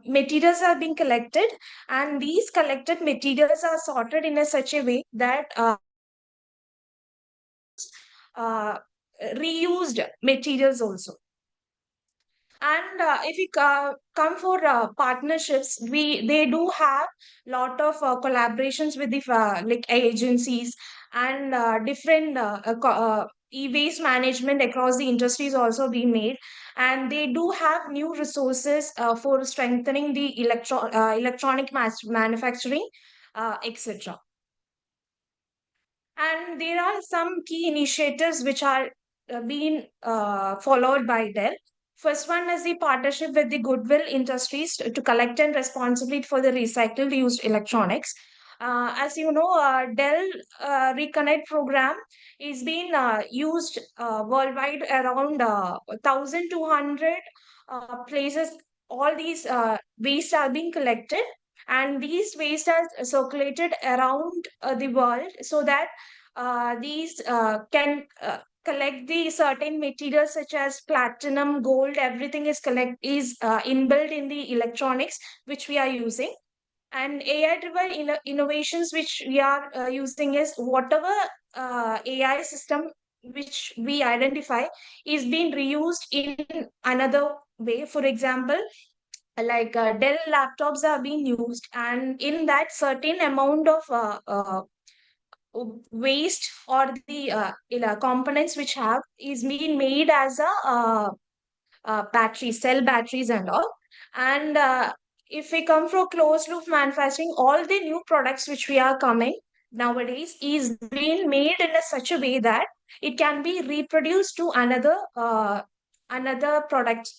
materials are being collected, and these collected materials are sorted in a such a way that uh, reused materials also. And if we come for partnerships, they do have lot of collaborations with the like agencies and different e-waste management across the industries also being made, and they do have new resources for strengthening the electronic manufacturing, etc. And there are some key initiatives which are being followed by Dell. First one is the partnership with the Goodwill Industries to collect and responsibility for the recycled used electronics. As you know, Dell Reconnect program is being used worldwide around 1,200 places. All these waste are being collected, and these waste are circulated around the world so that these can collect the certain materials such as platinum, gold, everything is inbuilt in the electronics which we are using. And AI driven innovations which we are using is whatever AI system which we identify is being reused in another way. For example, like Dell laptops are being used, and in that certain amount of waste or the components which have is being made as a battery cell batteries and all. And if we come from closed loop manufacturing, all the new products which we are coming nowadays is being made in a such a way that it can be reproduced to another product.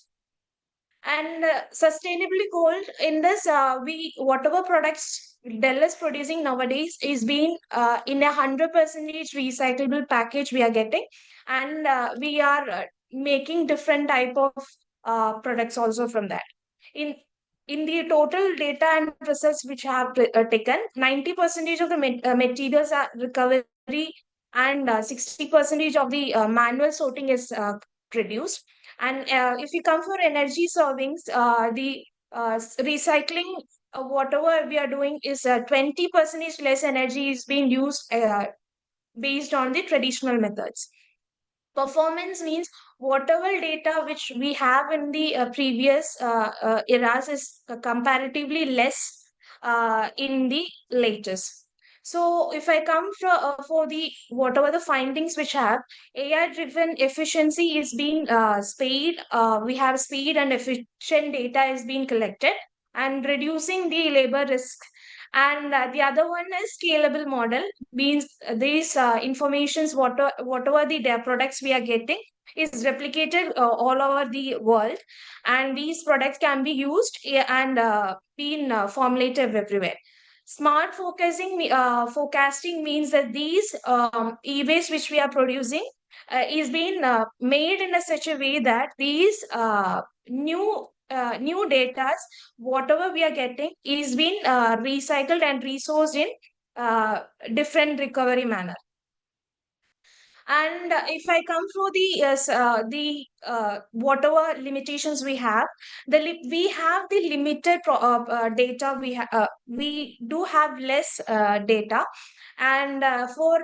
And sustainably gold in this, we whatever products Dell is producing nowadays is being in 100% recyclable package we are getting, and we are making different type of products also from that. In in the total data and results which have taken, 90% of the materials are recovery, and 60% of the manual sorting is produced. And if you come for energy savings, the recycling, whatever we are doing is 20% less energy is being used based on the traditional methods. Performance means whatever data which we have in the previous eras is comparatively less in the latest. So if I come for the whatever the findings which have, AI driven efficiency is being speed, we have speed and efficient data is being collected and reducing the labor risk. And the other one is scalable model, means these informations, whatever the products we are getting is replicated all over the world, and these products can be used and been formulated everywhere. Smart forecasting means that these e-waste which we are producing is being made in a such a way that these new data, whatever we are getting, is being recycled and resourced in different recovery manner. And if I come for the whatever limitations we have, we have the limited data. We do have less data, and for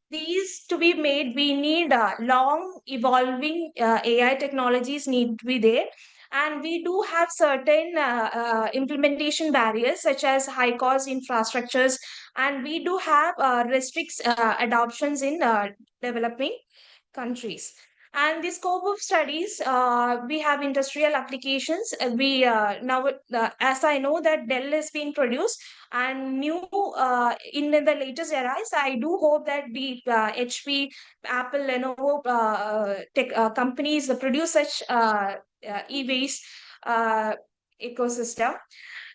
these to be made, we need long evolving AI technologies need to be there. And we do have certain implementation barriers such as high cost infrastructures, and we do have restricts adoptions in developing countries. And the scope of studies, we have industrial applications. We now, as I know that Dell is being produced and new in the latest eras, I do hope that the HP, Apple, Lenovo tech companies produce such e-waste ecosystem.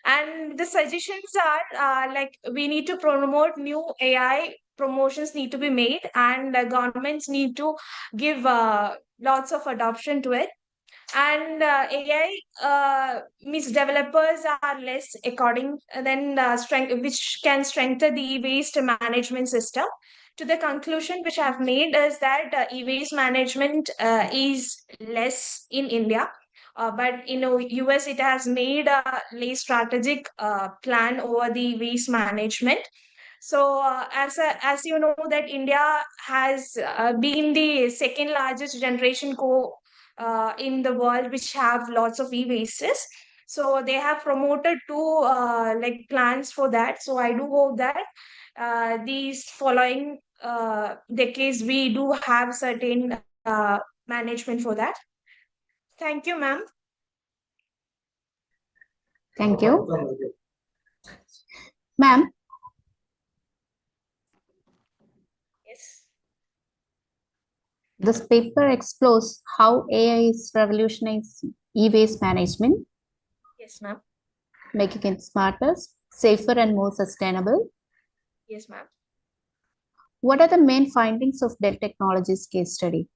And the suggestions are like we need to promote new AI promotions need to be made, and governments need to give lots of adoption to it. And AI means developers are less according then strength which can strengthen the e-waste management system. To the conclusion which I've made is that e-waste management is less in India. But US, it has made a strategic plan over the waste management. So, as you know, that India has been the second largest generation in the world, which have lots of e-wastes. So they have promoted two plans for that. So I do hope that these following decades we do have certain management for that. Thank you, ma'am. Thank you. Ma'am, Yes. this paper explores how AI is revolutionizing e-waste management, Yes, ma'am. making it smarter, safer, and more sustainable. Yes, ma'am. What are the main findings of Dell Technologies case study?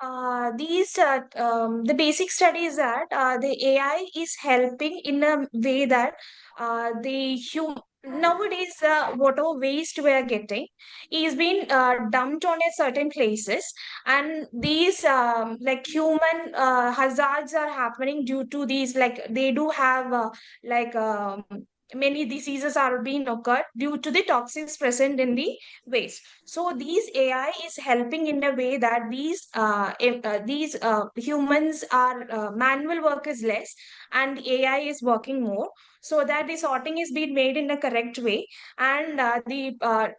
The basic study is that the AI is helping in a way that nowadays whatever waste we are getting is being dumped on a certain places, and these human hazards are happening due to these, like they do have like many diseases are being occurred due to the toxins present in the waste. So these AI is helping in a way that these humans are manual work is less and AI is working more, so that the sorting is being made in a correct way, and the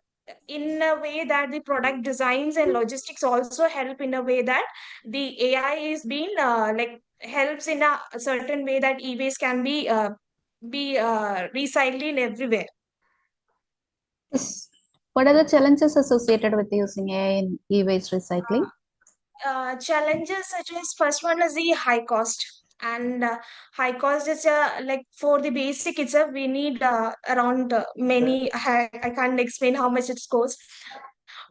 in a way that the product designs and logistics also help in a way that the AI is being helps in a certain way that e-waste can be recycled in everywhere. Yes. What are the challenges associated with using AI in e-waste recycling? Challenges such as, first one is the high cost, and high cost is for the basic itself we need around many, I can't explain how much it costs,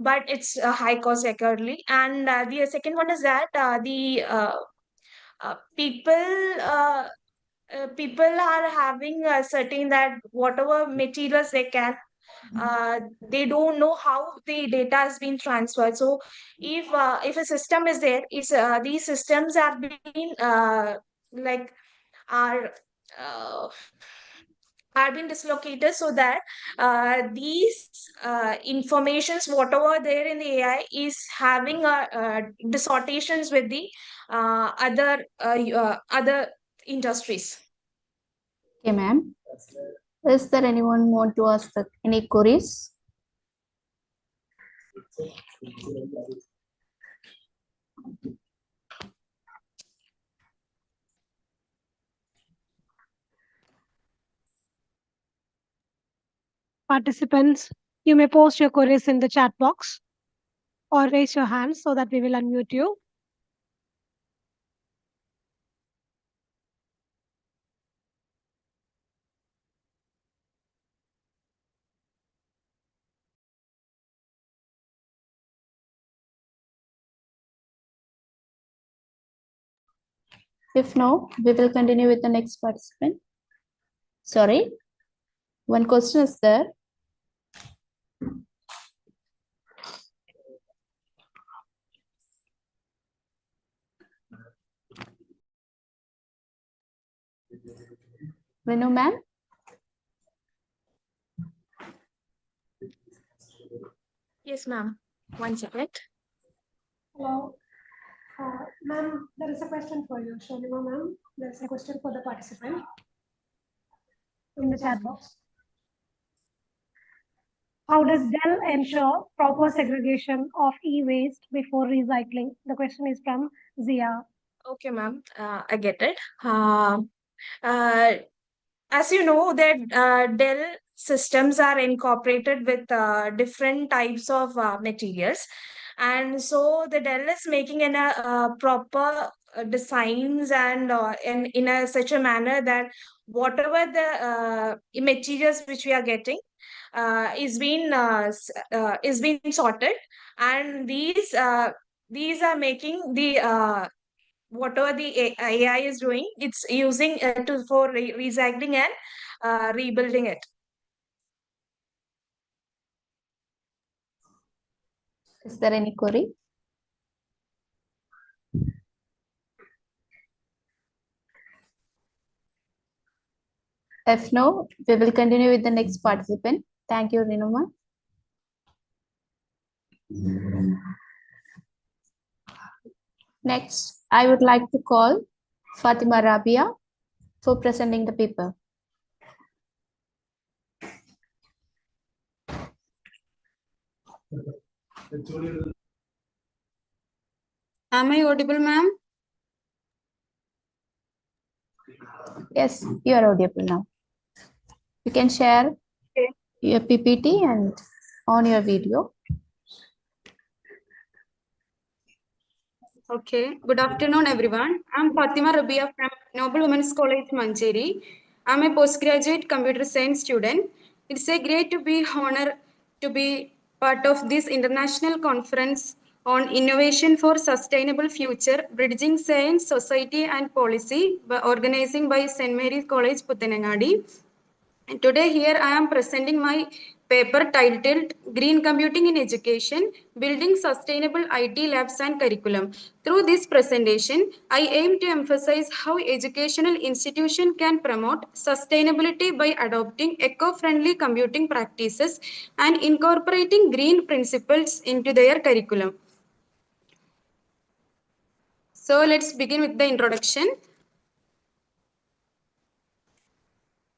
but it's a high cost accurately. And the second one is that the people are having certain that whatever materials they can, they don't know how the data has been transferred. So if a system is there, is these systems are being like are uh, are being dislocated, so that these informations whatever there in the AI is having distortions with the other industries. Okay, ma'am. Is there anyone want to ask any queries? Participants, you may post your queries in the chat box or raise your hand so that we will unmute you. If no, we will continue with the next participant. Sorry, one question is there. Renu ma'am? Yes, ma'am. One second. Hello. Ma'am, there is a question for you. Sholima ma'am, there is a question for the participant in the chat box. How does Dell ensure proper segregation of e-waste before recycling? The question is from Zia. Okay, ma'am. I get it. Uh, as you know, that Dell systems are incorporated with different types of materials, and so the Dell is making in a proper designs and in a such a manner that whatever the materials which we are getting is being sorted, and these are making the whatever the AI is doing, it's using for recycling and rebuilding it. Is there any query? If no, we will continue with the next participant. Thank you, Rinuma. Next, I would like to call Fatima Rabia for presenting the paper. Am I audible, ma'am? Yes, you are audible now. You can share Okay. your PPT and on your video. Okay. Good afternoon, everyone. I'm Fatima Rabia from Noble Women's College, Mancheri. I'm a postgraduate computer science student. It's a great to be honor to be part of this international conference on innovation for sustainable future, bridging science, society, and policy, organizing by St. Mary's College, Puthanangadi. And today here I am presenting my paper titled Green Computing in Education, Building Sustainable IT Labs and Curriculum. Through this presentation, I aim to emphasize how educational institution can promote sustainability by adopting eco-friendly computing practices and incorporating green principles into their curriculum. So let's begin with the introduction.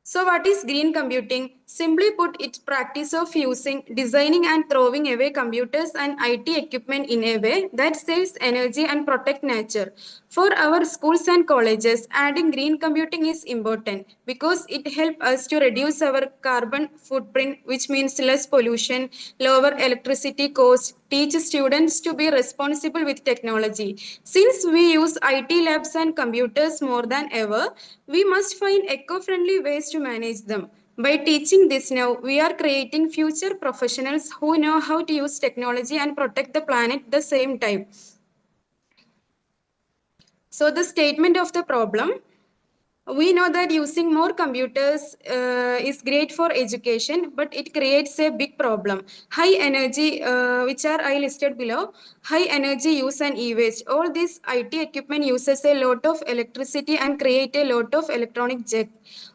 So what is green computing? Simply put, it's practice of using, designing and throwing away computers and IT equipment in a way that saves energy and protect nature. For our schools and colleges, adding green computing is important because it helps us to reduce our carbon footprint, which means less pollution, lower electricity costs, teach students to be responsible with technology. Since we use IT labs and computers more than ever, we must find eco-friendly ways to manage them. By teaching this now, we are creating future professionals who know how to use technology and protect the planet at the same time. So the statement of the problem. We know that using more computers is great for education, but it creates a big problem. High energy, which are I listed below, high energy use and e-waste. All this IT equipment uses a lot of electricity and create a lot of electronic jet.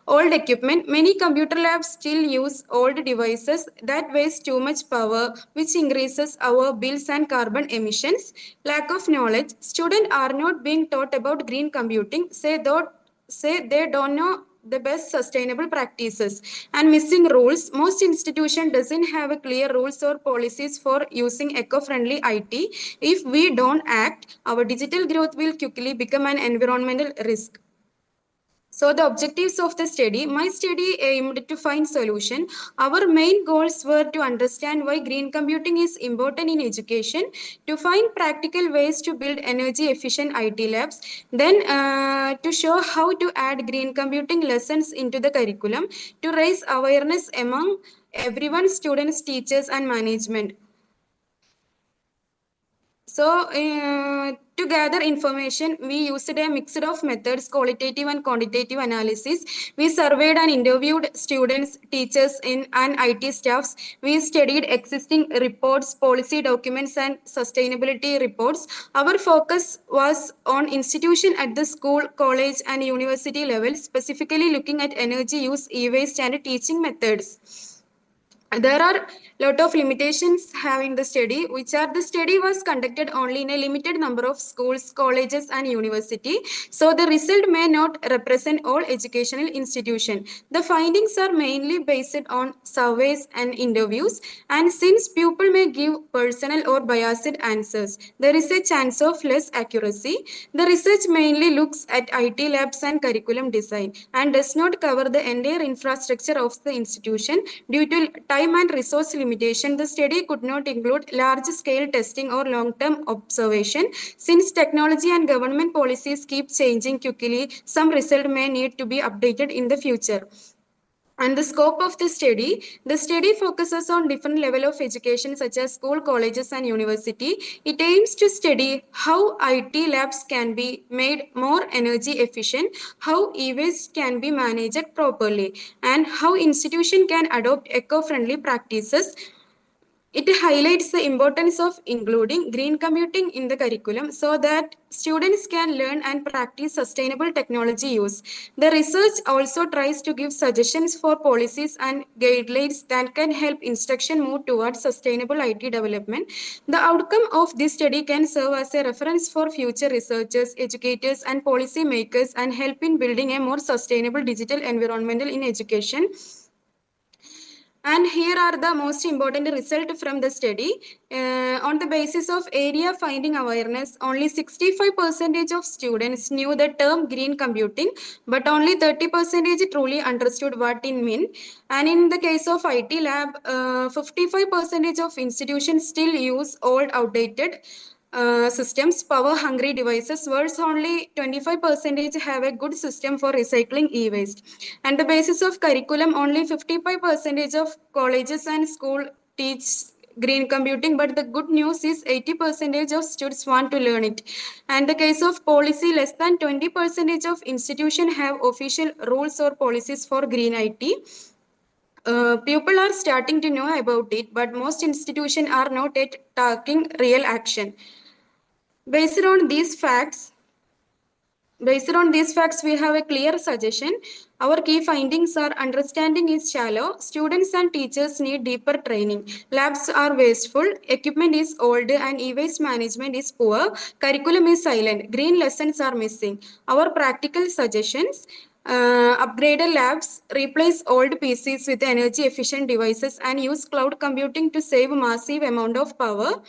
Old equipment, many computer labs still use old devices that waste too much power, which increases our bills and carbon emissions. Lack of knowledge, students are not being taught about green computing, say they don't know the best sustainable practices. And missing rules, most institution doesn't have a clear rules or policies for using eco-friendly IT. If we don't act, our digital growth will quickly become an environmental risk. So the objectives of the study, my study aimed to find solution. Our main goals were to understand why green computing is important in education, to find practical ways to build energy efficient IT labs, then to show how to add green computing lessons into the curriculum, to raise awareness among everyone, students, teachers and management. So to gather information, we used a mix of methods, qualitative and quantitative analysis. We surveyed and interviewed students, teachers and IT staffs. We studied existing reports, policy documents and sustainability reports. Our focus was on institution at the school, college and university level, specifically looking at energy use, e-waste and teaching methods. There are a lot of limitations having the study, which are the study was conducted only in a limited number of schools, colleges and university. So the result may not represent all educational institutions. The findings are mainly based on surveys and interviews, and since people may give personal or biased answers, there is a chance of less accuracy. The research mainly looks at IT labs and curriculum design and does not cover the entire infrastructure of the institution. Due to time and resource limitation, the study could not include large-scale testing or long-term observation. Since technology and government policies keep changing quickly, some result may need to be updated in the future. And the scope of the study focuses on different level of education such as school, colleges and university. It aims to study how IT labs can be made more energy efficient, how e-waste can be managed properly, and how institution can adopt eco-friendly practices. It highlights the importance of including green computing in the curriculum so that students can learn and practice sustainable technology use. The research also tries to give suggestions for policies and guidelines that can help instruction move towards sustainable IT development. The outcome of this study can serve as a reference for future researchers, educators, and policy makers and help in building a more sustainable digital environment in education. And here are the most important results from the study. On the basis of area finding awareness, only 65% of students knew the term green computing, but only 30% truly understood what it meant. And in the case of IT lab, 55% of institutions still use old, outdated systems, power hungry devices, whereas only 25% have a good system for recycling e-waste. And the basis of curriculum, only 55% of colleges and school teach green computing, but the good news is 80% of students want to learn it. And the case of policy, less than 20% of institutions have official rules or policies for green IT. People are starting to know about it, but most institutions are not yet taking real action. Based on these facts, we have a clear suggestion. Our key findings are: understanding is shallow, students and teachers need deeper training, labs are wasteful, equipment is old, and e-waste management is poor, curriculum is silent, green lessons are missing. Our practical suggestions: upgraded labs, replace old PCs with energy efficient devices, and use cloud computing to save massive amount of power.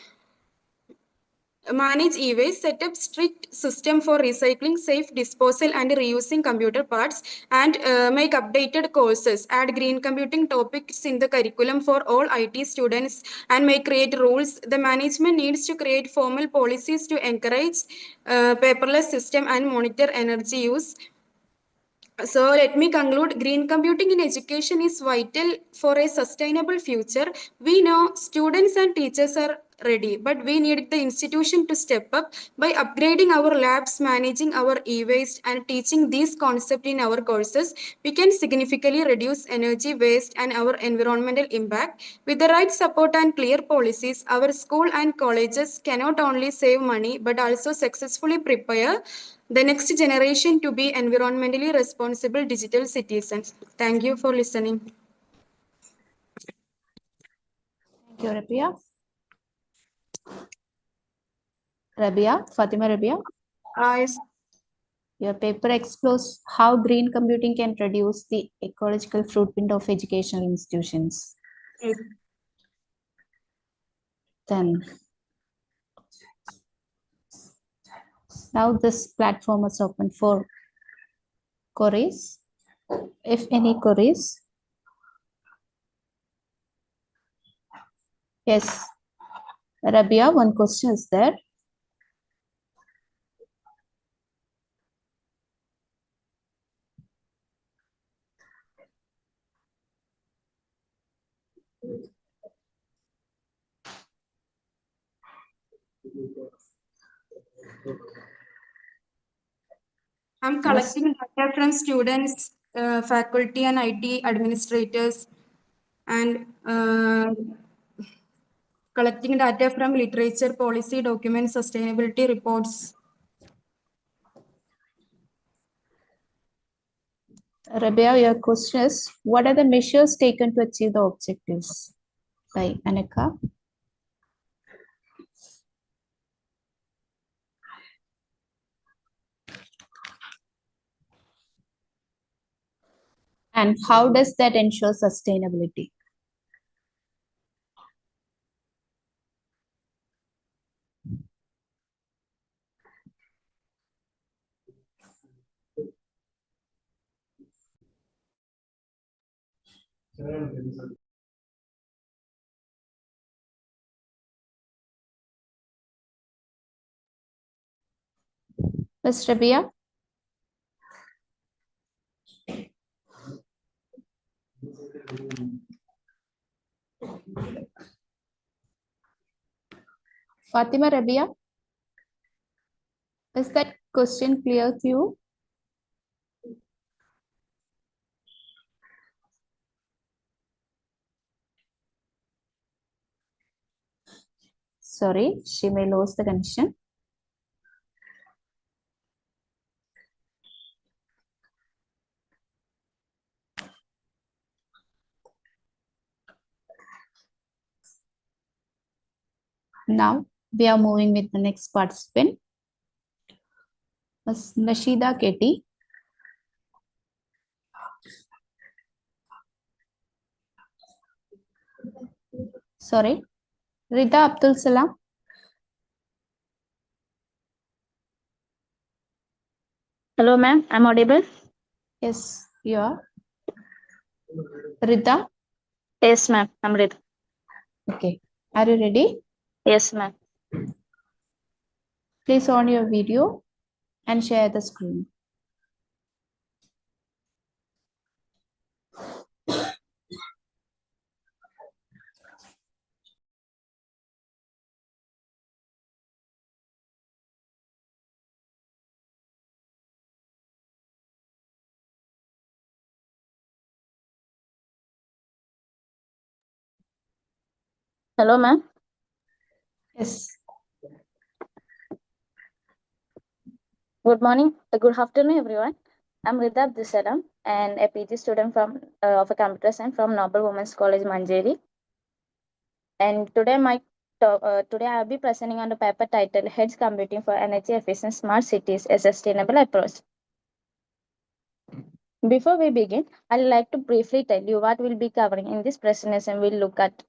Manage e-waste, set up strict system for recycling, safe disposal and reusing computer parts, and make updated courses. Add green computing topics in the curriculum for all IT students and may create rules. The management needs to create formal policies to encourage paperless system and monitor energy use. So let me conclude. Green computing in education is vital for a sustainable future. We know students and teachers are ready, but we need the institution to step up by upgrading our labs, managing our e-waste, and teaching these concepts in our courses. We can significantly reduce energy waste and our environmental impact. With the right support and clear policies, our school and colleges can not only save money but also successfully prepare the next generation to be environmentally responsible digital citizens. Thank you for listening. Thank you, Rabia. Fatima Rabia, Yes. your paper explores how green computing can reduce the ecological footprint of educational institutions. Yes. Then, now this platform is open for queries. If any queries. Yes, Rabia, one question is there. I'm collecting data from students, faculty, and IT administrators, and collecting data from literature, policy documents, sustainability reports. Rabia, your question is, what are the measures taken to achieve the objectives? By Anika. And how does that ensure sustainability? Ms. Rabia? Fatima Rabia? Is that question clear to you? Sorry, she may lose the connection. Now we are moving with the next participant, Ms. Nashida Ketty. Sorry, Rita Abdul Salam. Hello, ma'am. I'm audible? Yes, you are. Rita, Yes, ma'am. I'm ready. okay. Are you ready? Yes, ma'am. Please on your video and share the screen. Hello, ma'am. Yes. Good morning. Good afternoon, everyone. I'm Rita Abdusalam and a PG student from of a computer science from Noble Women's College, Manjeri. And today I'll be presenting on the paper titled "Heads Computing for Energy Efficient Smart Cities: A Sustainable Approach." Before we begin, I'd like to briefly tell you what we'll be covering in this presentation. We'll look at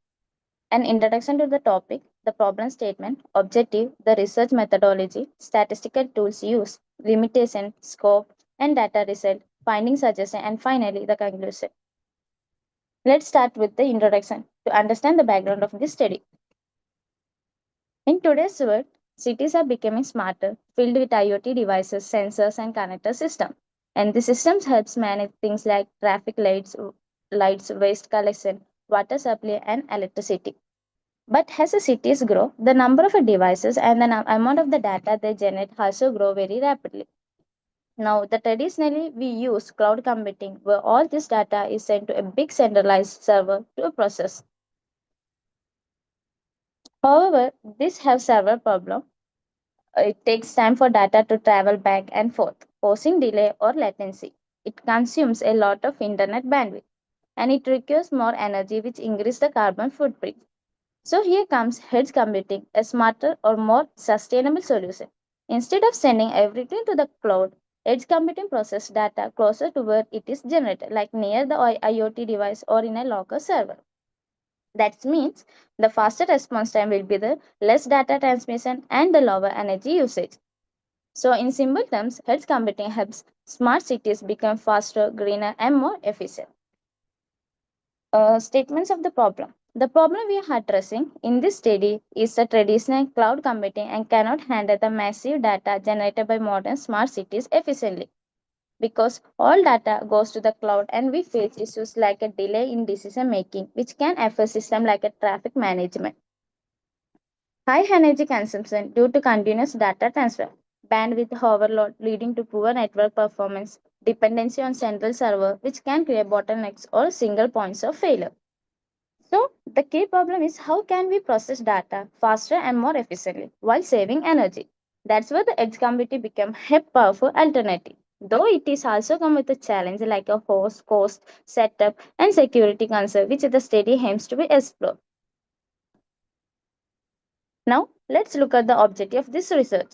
an introduction to the topic, the problem statement, objective, the research methodology, statistical tools used, limitation, scope, and data result, finding suggestion, and finally the conclusion. Let's start with the introduction to understand the background of this study. In today's world, cities are becoming smarter, filled with IoT devices, sensors, and connected systems. And the systems helps manage things like traffic lights, waste collection, water supply, and electricity. But as the cities grow, the number of devices and the amount of the data they generate also grow very rapidly. Now, traditionally we use cloud computing, where all this data is sent to a big centralized server to process. However, this has several problems. It takes time for data to travel back and forth, causing delay or latency. It consumes a lot of internet bandwidth, and it requires more energy, which increases the carbon footprint. So here comes edge computing, a smarter or more sustainable solution. Instead of sending everything to the cloud, edge computing processes data closer to where it is generated, like near the IoT device or in a local server. That means the faster response time will be the less data transmission and the lower energy usage. So in simple terms, edge computing helps smart cities become faster, greener, and more efficient. Statements of the problem. The problem we are addressing in this study is the traditional cloud computing and cannot handle the massive data generated by modern smart cities efficiently. Because all data goes to the cloud and we face issues like a delay in decision making, which can affect systems like a traffic management. High energy consumption due to continuous data transfer, bandwidth overload leading to poor network performance, dependency on central server, which can create bottlenecks or single points of failure. So, the key problem is how can we process data faster and more efficiently while saving energy? That's where the edge computing became a powerful alternative. Though it is also come with a challenge like a host, cost, setup, and security concern, which the study aims to be explored. Now, let's look at the objective of this research.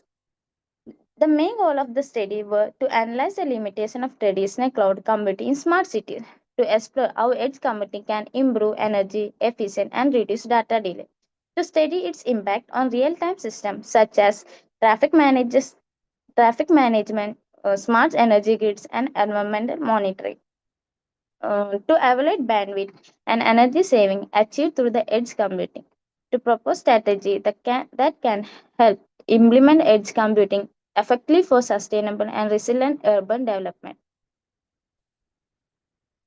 The main goal of the study were to analyze the limitation of traditional cloud computing in smart cities, to explore how edge computing can improve energy efficiency and reduce data delay, to study its impact on real-time systems such as traffic management, smart energy grids, and environmental monitoring, to evaluate bandwidth and energy saving achieved through the edge computing, to propose strategy that can help implement edge computing effectively for sustainable and resilient urban development.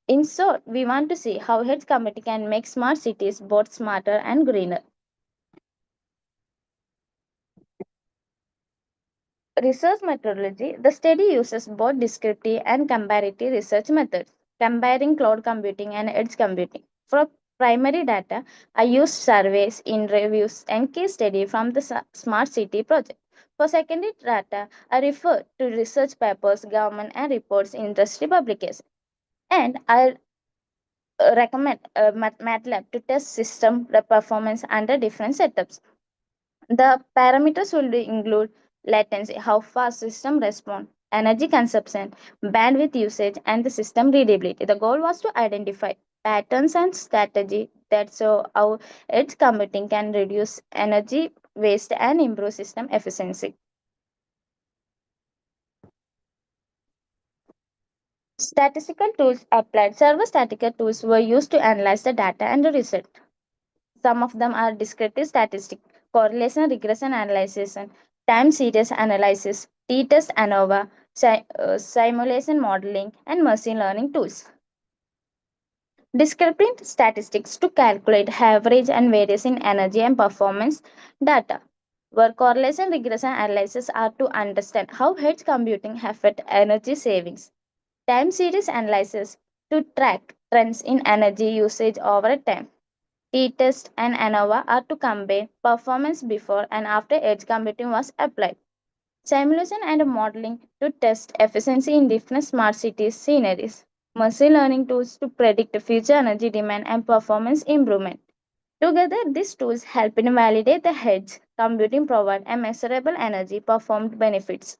In short, we want to see how edge computing can make smart cities both smarter and greener. Research methodology. The study uses both descriptive and comparative research methods, comparing cloud computing and edge computing. primary data, I use surveys, interviews, and case study from the Smart City project. For secondary data, I refer to research papers, government, and reports in industry publications. And I recommend MATLAB to test system performance under different setups. The parameters will include latency, how fast system respond, energy consumption, bandwidth usage, and the system readability. The goal was to identify patterns and strategy that show how edge computing can reduce energy waste and improve system efficiency. Statistical tools applied. Several statistical tools were used to analyze the data and the result. Some of them are descriptive statistics, correlation regression analysis, and time series analysis, t-test ANOVA, simulation modeling, and machine learning tools. Descriptive statistics to calculate average and variance in energy and performance data. Where correlation regression analysis are to understand how edge computing affect energy savings. Time series analysis to track trends in energy usage over time. T-test and ANOVA are to compare performance before and after edge computing was applied. Simulation and modeling to test efficiency in different smart cities scenarios. Machine learning tools to predict future energy demand and performance improvement. Together, these tools help in validate the edge computing provide a measurable energy performed benefits.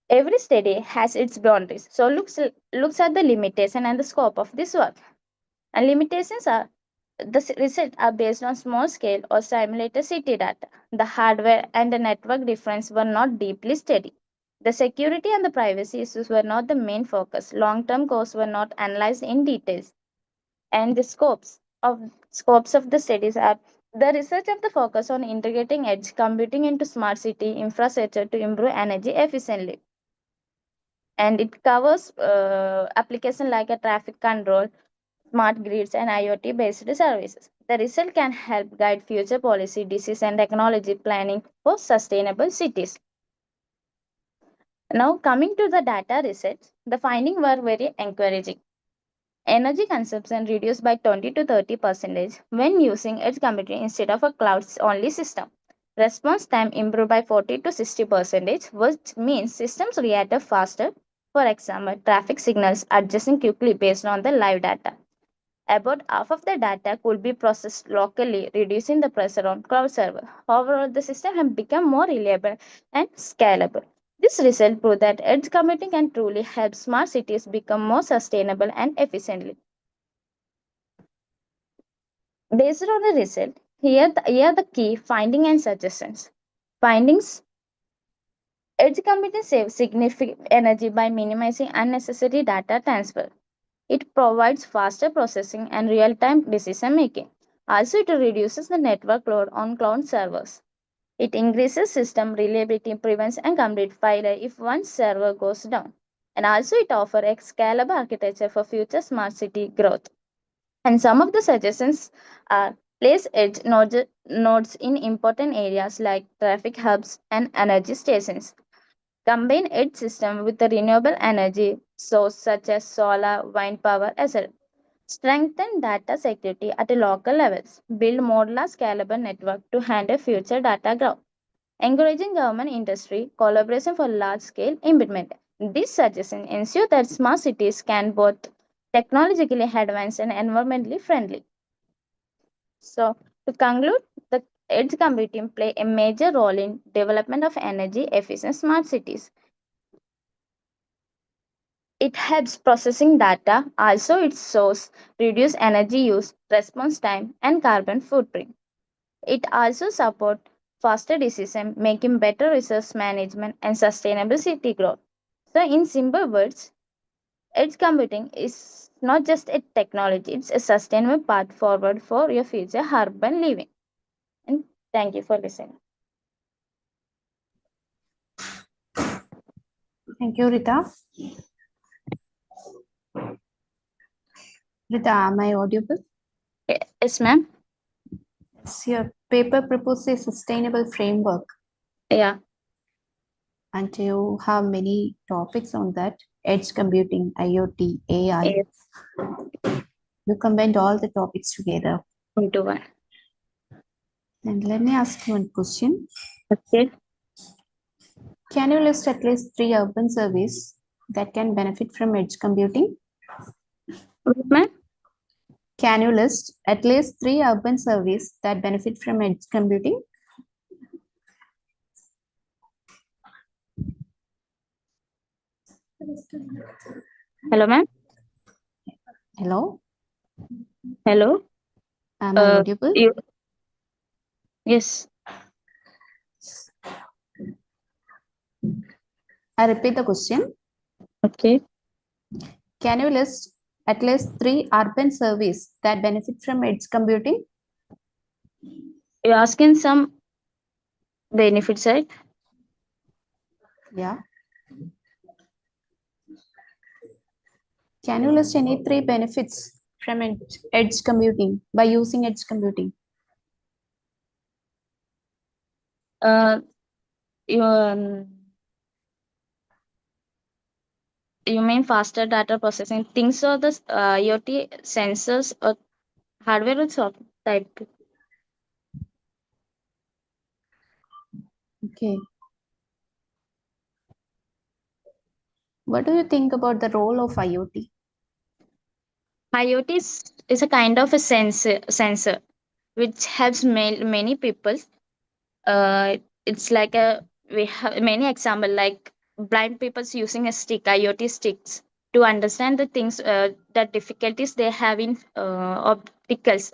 Every study has its boundaries, so looks at the limitation and the scope of this work. And limitations are the results are based on small scale or simulated city data. The hardware and the network difference were not deeply studied. The security and the privacy issues were not the main focus. Long-term costs were not analyzed in details. And the scopes of the studies are the research of the focus on integrating edge computing into smart city infrastructure to improve energy efficiently. And it covers application like a traffic control, smart grids, and IoT based services. The result can help guide future policy, decision, and technology planning for sustainable cities. Now, coming to the data research, the findings were very encouraging. Energy consumption reduced by 20 to 30% when using edge computing instead of a cloud only system. Response time improved by 40 to 60%, which means systems reacted faster. For example, traffic signals adjusting quickly based on the live data. About half of the data could be processed locally, reducing the pressure on cloud server. Overall, the system has become more reliable and scalable. This result proves that edge computing can truly help smart cities become more sustainable and efficiently. Based on the result, here are the key findings and suggestions. Findings: edge computing saves significant energy by minimizing unnecessary data transfer. It provides faster processing and real-time decision making. Also, it reduces the network load on cloud servers. It increases system reliability, prevents and complete failure if one server goes down. And also, it offers a scalable architecture for future smart city growth. And some of the suggestions are place edge nodes in important areas like traffic hubs and energy stations. Combine edge system with the renewable energy source such as solar, wind power, etc. Strengthen data security at a local levels. Build modular scalable network to handle future data growth. Encouraging government industry collaboration for large scale implementation. This suggestion ensure that smart cities can both technologically advanced and environmentally friendly. So to conclude, the edge computing play a major role in development of energy efficient smart cities. It helps processing data, also its source, reduce energy use, response time, and carbon footprint. It also supports faster decision making, better resource management, and sustainable city growth. So, in simple words, edge computing is not just a technology, it's a sustainable path forward for your future urban living. And thank you for listening. Thank you, Rita. Rita, am I audible? Yes, ma'am. Yes, your paper proposes a sustainable framework, Yeah. and you have many topics on that: edge computing, IoT, AI. Yes. You combined all the topics together. into one. And let me ask you one question. Okay. Can you list at least 3 urban surveys that can benefit from edge computing? Ma'am? Can you list at least 3 urban surveys that benefit from edge computing? Hello, ma'am. Hello, Hello. am I audible? Yes. I repeat the question. Okay. Can you list at least 3 urban surveys that benefit from edge computing? You're asking some benefits, right? Yeah. Can you list any 3 benefits from edge computing by using edge computing? You, you mean faster data processing things or the IoT sensors or hardware or software type? Okay. What do you think about the role of IoT? IoT is a kind of a sensor which helps many people. It's like we have many example like blind people's using a stick, IoT sticks, to understand the things, the difficulties they have in obstacles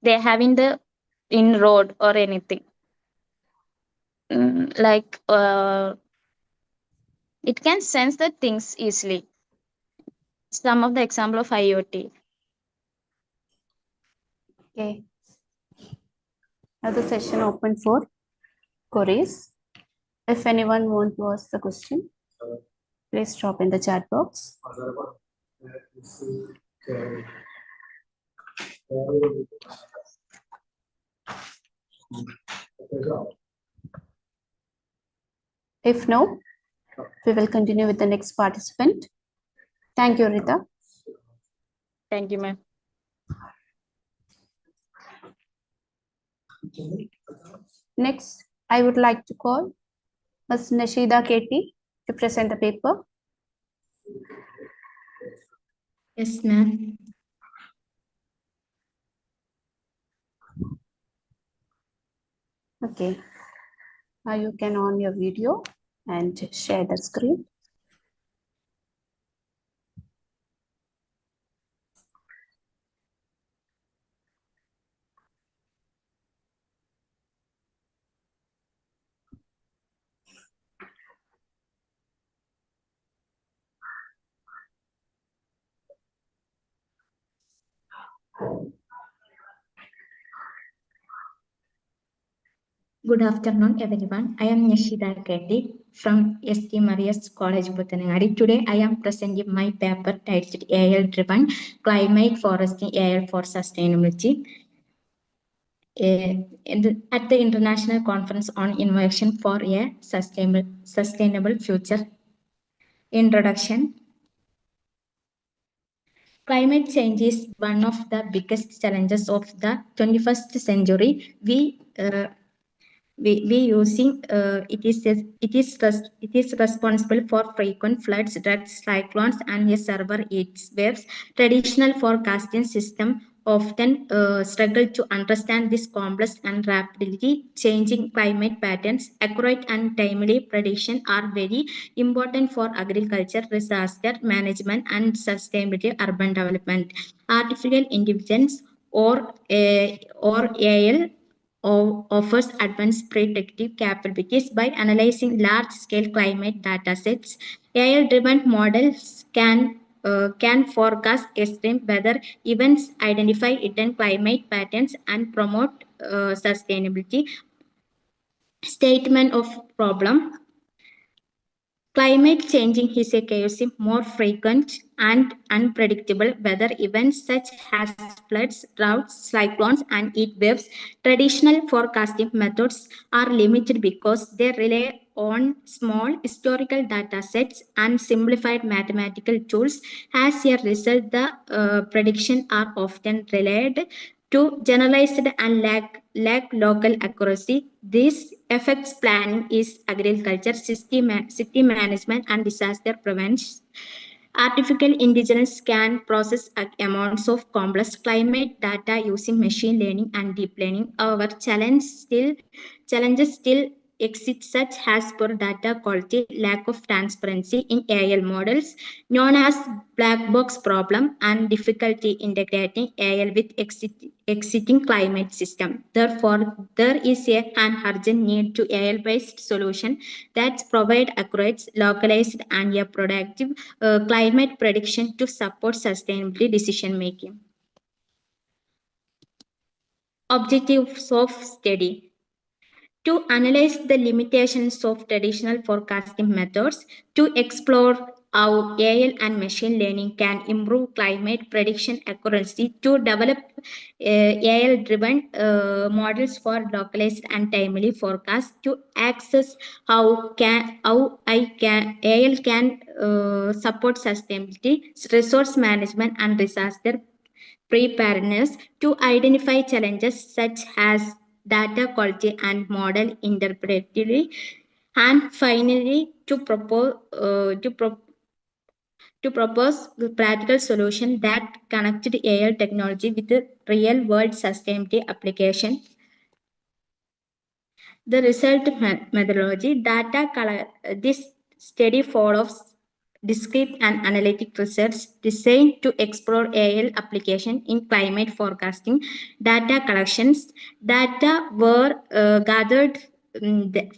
they have in road or anything. Like it can sense the things easily. Some of the example of IoT. Okay. Now the session open for queries. If anyone wants to ask the question, please drop in the chat box. If no, we will continue with the next participant. Thank you, Rita. Thank you, ma'am. Next, I would like to call Ms. Nashida Ketty to present the paper. Yes, ma'am. Okay. Now you can on your video and share the screen. Good afternoon, everyone. I am Nishida Ketty from ST Marias College, Buttanangadi. Today, I am presenting my paper titled AI-driven climate foresting AI for sustainability at the International Conference on Innovation for a Sustainable Future. Introduction. Climate change is one of the biggest challenges of the 21st century. We using it is responsible for frequent floods, droughts, cyclones, and a severe heat waves. Traditional forecasting system often struggle to understand this complex and rapidly changing climate patterns. Accurate and timely prediction are very important for agriculture, disaster management, and sustainability urban development. Artificial intelligence or AL offers advanced predictive capabilities by analyzing large-scale climate data sets. AI-driven models can forecast extreme weather events, identify hidden climate patterns, and promote sustainability. Statement of problem. Climate changing is a chaotic, more frequent and unpredictable weather events such as floods, droughts, cyclones, and heat waves. Traditional forecasting methods are limited because they rely on small historical data sets and simplified mathematical tools. As a result, the predictions are often relied to generalized and lack local accuracy. This affects planning is agriculture, city management, and disaster prevention. Artificial intelligence can process amounts of complex climate data using machine learning and deep learning. However, challenges still exist, such as poor data quality, lack of transparency in AL models, known as black box problem, and difficulty integrating AL with existing climate system. Therefore, there is an urgent need to AL-based solution that provide accurate, localized, and a productive climate prediction to support sustainability decision making. Objectives of study: to analyze the limitations of traditional forecasting methods, to explore how AI and machine learning can improve climate prediction accuracy, to develop AI-driven models for localized and timely forecasts, to access how AI can support sustainability, resource management, and disaster preparedness, to identify challenges such as data quality and model interpretability, and finally to propose practical solutions that connect AI technology with the real world sustainability application. The result methodology this study follows discrete and analytic research designed to explore AI application in climate forecasting. Data collections. Data were gathered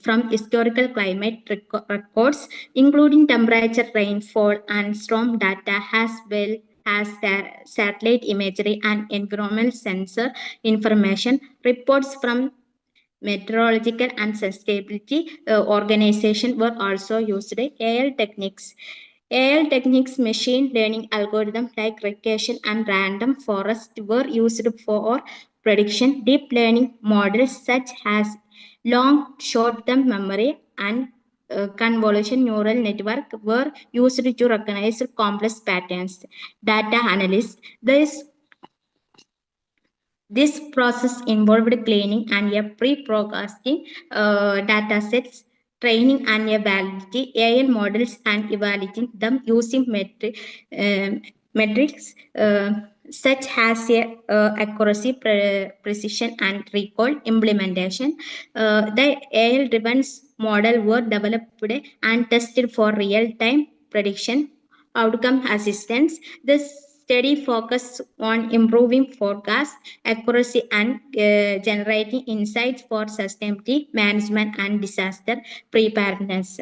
from historical climate records, including temperature, rainfall, and storm data, as well as satellite imagery and environmental sensor information. Reports from meteorological and sustainability organization were also used. AI techniques. AI techniques, machine learning algorithms like regression and random forest were used for prediction. Deep learning models such as long short-term memory and convolution neural network were used to recognize complex patterns. Data analysis. This process involved cleaning and a pre-processing data sets, training and a validity AI models, and evaluating them using metrics such as accuracy, precision, and recall. Implementation. The AI-driven model were developed and tested for real-time prediction, outcome assistance. This study focus on improving forecast accuracy and generating insights for sustainability management and disaster preparedness.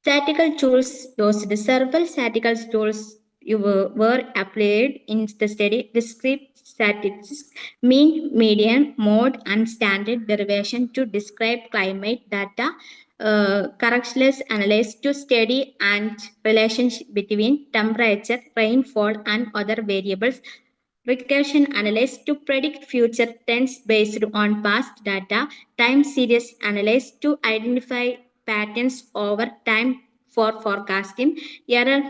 Statistical tools used. Several statistical tools were applied in the study: discrete statistics, mean, median, mode, and standard derivation to describe climate data, correlations analysis to study and relationship between temperature, rainfall, and other variables, regression analysis to predict future trends based on past data, time series analysis to identify patterns over time for forecasting, error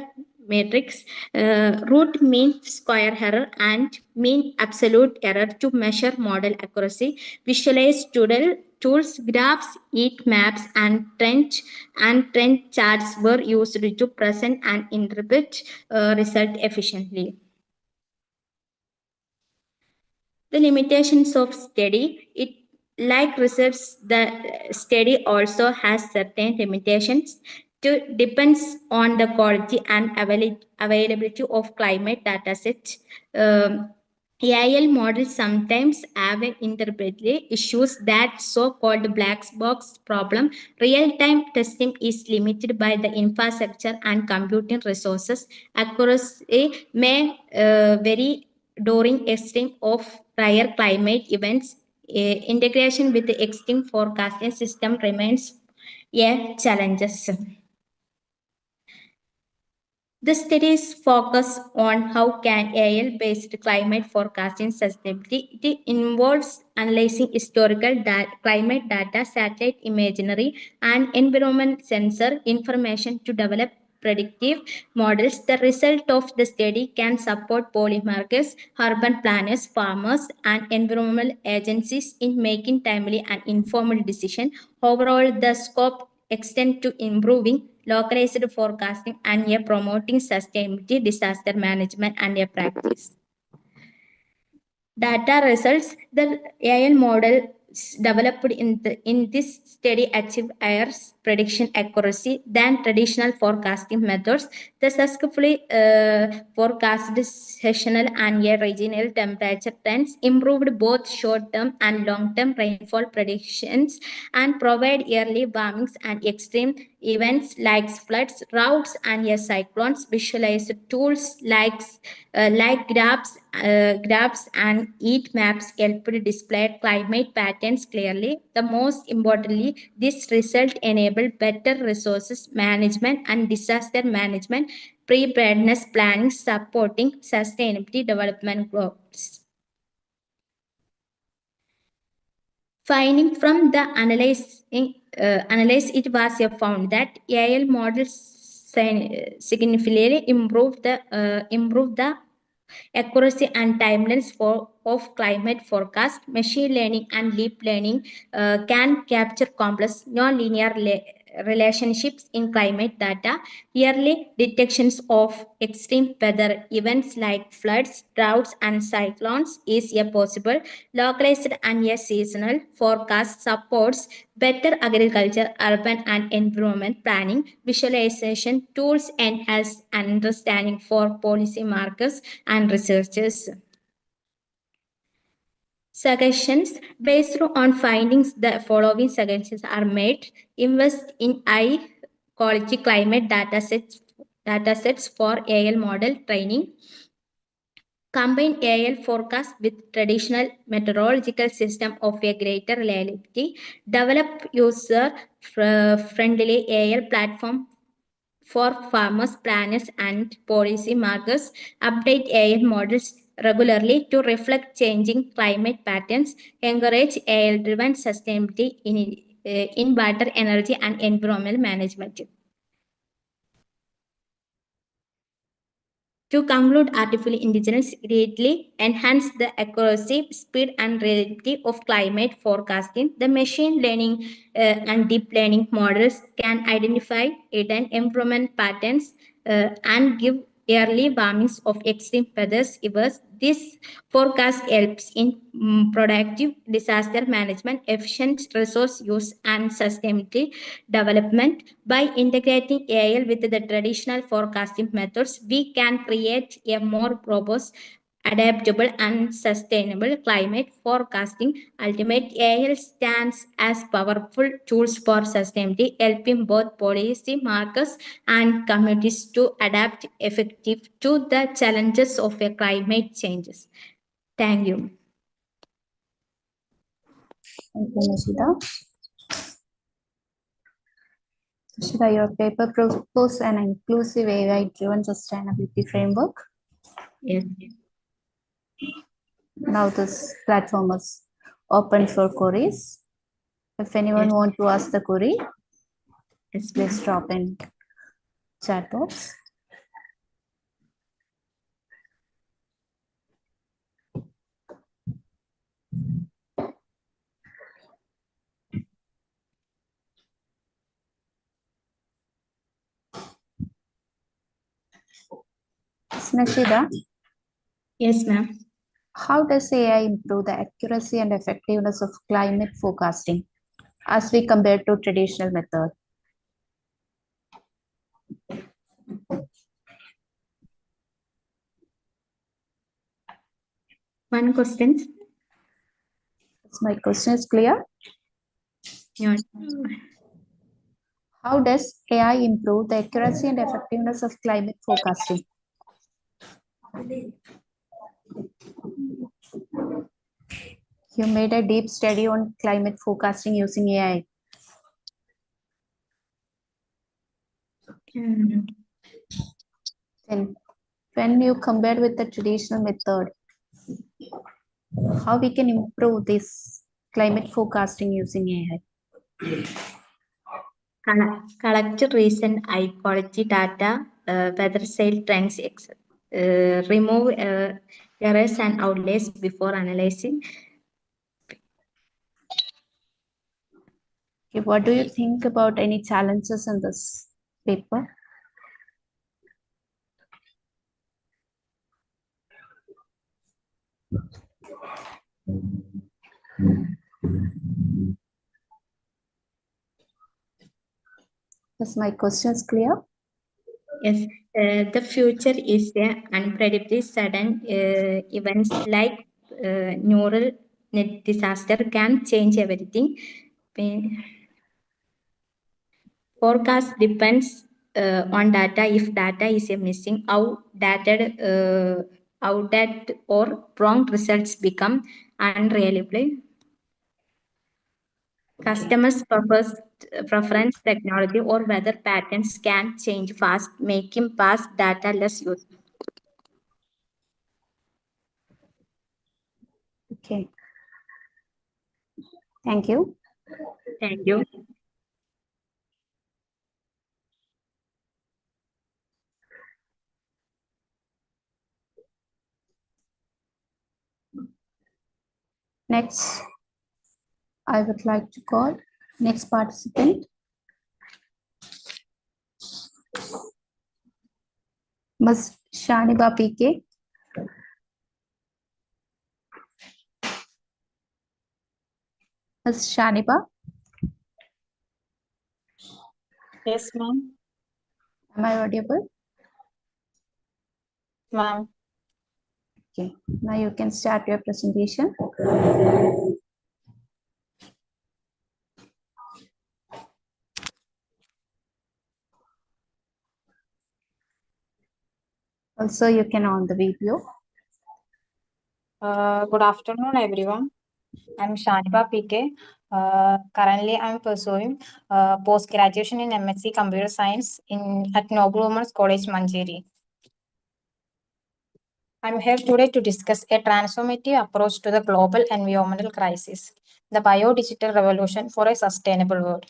matrix, root mean square error, and mean absolute error to measure model accuracy, visualize tools, graphs, heat maps, and trend charts were used to present and interpret result efficiently. The limitations of study. It, like research, the study also has certain limitations. It depends on the quality and availability of climate datasets. AIL models sometimes have interpretability issues, that so-called black box problem. Real-time testing is limited by the infrastructure and computing resources. Accuracy may vary during extreme of prior climate events. Integration with the existing forecasting system remains a challenge. The studies focus on how can AI-based climate forecasting sustainability. It involves analyzing historical climate data, satellite imagery, and environment sensor information to develop predictive models. The result of the study can support policymakers, urban planners, farmers, and environmental agencies in making timely and informed decisions. Overall, the scope extends to improving localized forecasting and promoting sustainability, disaster management, and practice. Data results, the AI model developed in this study achieved higher prediction accuracy than traditional forecasting methods. The successfully forecast seasonal and regional temperature trends, improved both short-term and long-term rainfall predictions, and provide yearly warmings and extreme events like floods, droughts, and cyclones. Visualized tools like graphs and heat maps help to display climate patterns clearly. The most importantly, this result enable better resources management and disaster management, preparedness planning, supporting sustainability development goals. Finding from the analysis, it was found that AI models significantly improve the accuracy and timelines of climate forecast. Machine learning and deep learning can capture complex non-linear relationships in climate data. Yearly detections of extreme weather events like floods, droughts, and cyclones is possible. Localized and seasonal forecast supports better agriculture, urban and environment planning. Visualization tools enhance understanding for policy makers and researchers. Suggestions based on findings, the following suggestions are made. Invest in high quality climate datasets for AI model training. Combine AI forecast with traditional meteorological system of a greater reliability. Develop user-friendly AI platform for farmers, planners, and policy makers. Update AI models regularly to reflect changing climate patterns. Encourage AI-driven sustainability in water, energy, and environmental management. To conclude, artificial intelligence greatly enhance the accuracy, speed, and reliability of climate forecasting. The machine learning and deep learning models can identify hidden environment patterns and give early warnings of extreme weather events. This forecast helps in productive disaster management, efficient resource use, and sustainability development. By integrating AI with the traditional forecasting methods, we can create a more robust, adaptable, and sustainable climate forecasting. Ultimately, AI stands as powerful tools for sustainability, helping both policy makers and communities to adapt effectively to the challenges of climate changes. Thank you. Thank you, Nishita. Nishita, your paper proposes an inclusive AI-driven sustainability framework. Yes. Now this platform is open for queries. If anyone Yes. want to ask the query, Yes, please drop in chat box. Nishita, Yes, ma'am. how does AI improve the accuracy and effectiveness of climate forecasting as we compare to traditional method? One question. My question is clear. Yeah. How does AI improve the accuracy and effectiveness of climate forecasting? You made a deep study on climate forecasting using AI. When you compare with the traditional method, how we can improve this climate forecasting using AI? Collect recent high quality data, weather sale trends, remove errors and outliers before analyzing. Okay, what do you think about any challenges in this paper? Is my questions clear? Yes, the future is unpredictable sudden events like neural net disaster can change everything. Forecast depends on data. If data is missing, outdated or wrong results become unreliable. Customers' preference technology or weather patterns can change fast, making past data less useful. Okay. Thank you. Thank you. Next, I would like to call next participant. Ms. Shaniba PK. Ms. Shaniba, Yes, ma'am. am I audible? Ma'am. Okay, now you can start your presentation. Also, you can on the video. Good afternoon, everyone. I'm Shaniba PK. Currently, I'm pursuing post-graduation in MSc Computer Science at Noble Women's College, Manjeri. I'm here today to discuss a transformative approach to the global environmental crisis, the biodigital revolution for a sustainable world.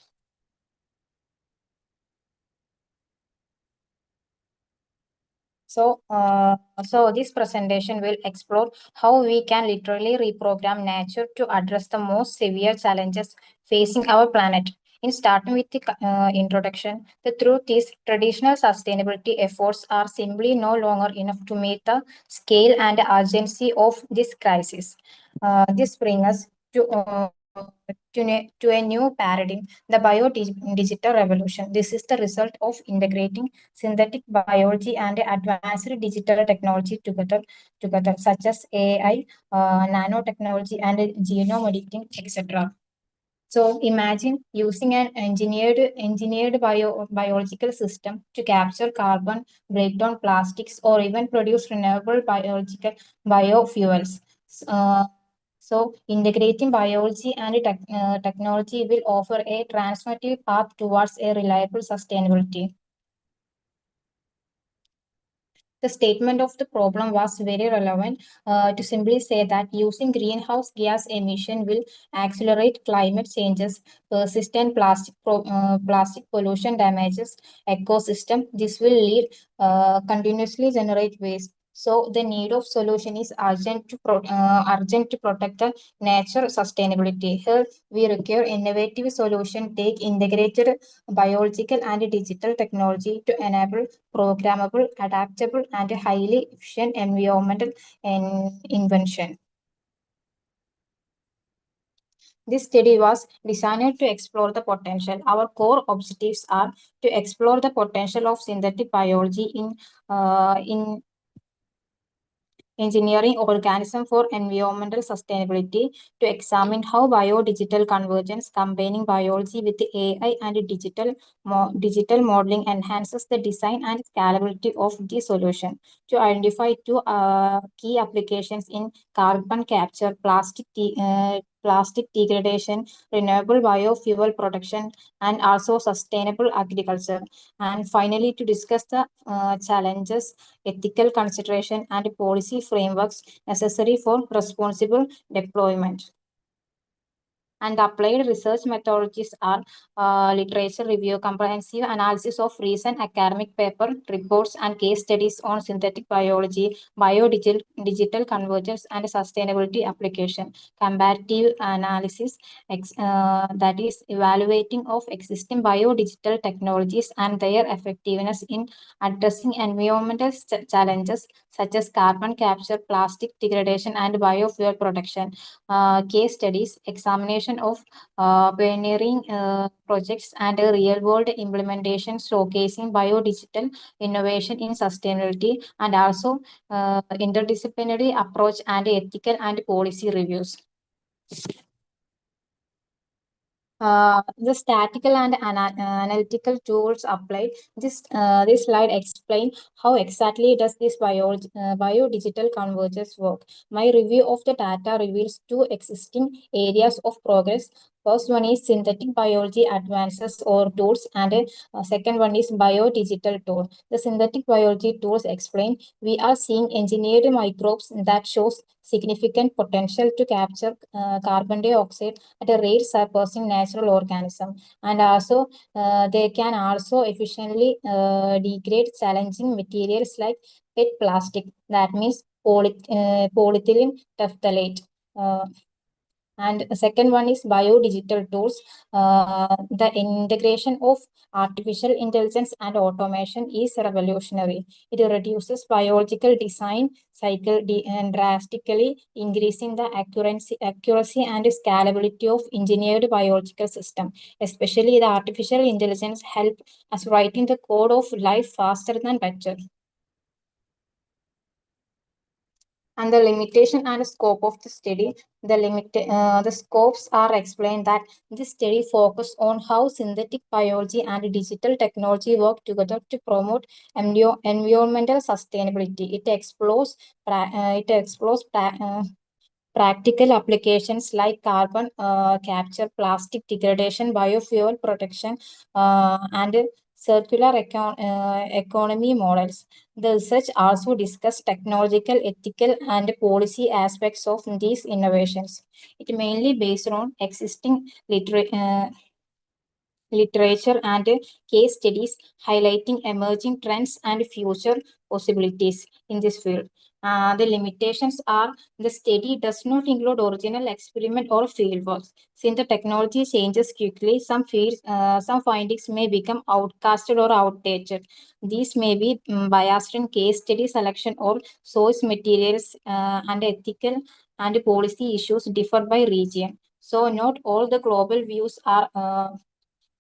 So this presentation will explore how we can literally reprogram nature to address the most severe challenges facing our planet. In starting with the introduction, the truth is traditional sustainability efforts are simply no longer enough to meet the scale and urgency of this crisis. This brings us to a new paradigm, the biodigital revolution. This is the result of integrating synthetic biology and advanced digital technology together such as AI, nanotechnology, and genome editing, etc. So imagine using an engineered biological system to capture carbon, break down plastics, or even produce renewable biofuels. Uh, so integrating biology and technology will offer a transformative path towards a reliable sustainability. The statement of the problem was very relevant to simply say that using greenhouse gas emission will accelerate climate changes, persistent plastic pollution damages ecosystem. This will lead continuously generate waste. So the need of solution is urgent to protect the nature sustainability. Here we require innovative solution, take integrated biological and digital technology to enable programmable, adaptable, and highly efficient environmental invention. This study was designed to explore the potential. Our core objectives are to explore the potential of synthetic biology in engineering organism for environmental sustainability, to examine how biodigital convergence combining biology with AI and digital modeling enhances the design and scalability of the solution, to identify two key applications in carbon capture, plastic plastic degradation, renewable biofuel production, and also sustainable agriculture. And finally, to discuss the challenges, ethical consideration, and policy frameworks necessary for responsible deployment. And applied research methodologies are literature review, comprehensive analysis of recent academic paper, reports, and case studies on synthetic biology, biodigital convergence, and sustainability application, comparative analysis, that is evaluating of existing biodigital technologies and their effectiveness in addressing environmental challenges such as carbon capture, plastic degradation, and biofuel production. Case studies, examination of pioneering projects, and real-world implementation showcasing biodigital innovation in sustainability, and also interdisciplinary approach and ethical and policy reviews. The statistical and analytical tools applied. This slide explains how exactly does this biodigital convergence work. My review of the data reveals two existing areas of progress. First one is synthetic biology advances or tools, and second one is biodigital tool. The synthetic biology tools explain we are seeing engineered microbes that shows significant potential to capture carbon dioxide at a rate surpassing natural organism, and also they can also efficiently degrade challenging materials like PET plastic, that means polyethylene terephthalate. And the second one is biodigital tools. The integration of artificial intelligence and automation is revolutionary. It reduces biological design cycle and drastically increasing the accuracy and scalability of engineered biological system. Especially the artificial intelligence help us writing the code of life faster than better. And the limitation and scope of the study. The scopes are explained that this study focus on how synthetic biology and digital technology work together to promote environmental sustainability. It explores practical applications like carbon capture, plastic degradation, biofuel protection, and circular economy models. The research also discussed technological, ethical, and policy aspects of these innovations. It mainly based on existing literature and case studies highlighting emerging trends and future possibilities in this field. The limitations are the study does not include original experiment or fieldwork. Since the technology changes quickly, some findings may become outcasted or outdated. These may be biased in case study selection or source materials, and ethical and policy issues differ by region. So not all the global views are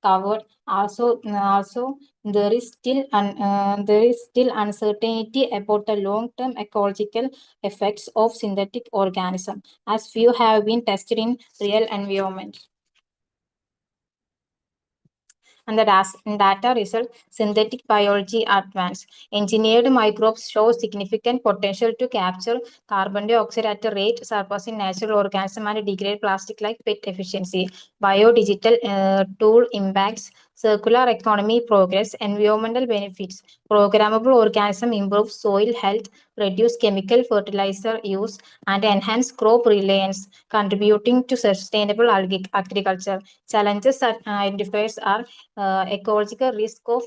covered. Also there is still uncertainty about the long-term ecological effects of synthetic organism, as few have been tested in real environment. And the data result, synthetic biology advance. Engineered microbes show significant potential to capture carbon dioxide at a rate surpassing natural organism and degrade plastic like PET efficiency. Biodigital tool impacts circular economy progress, environmental benefits. Programmable organism improve soil health, reduce chemical fertilizer use, and enhance crop reliance, contributing to sustainable agriculture. Challenges identified are ecological risk of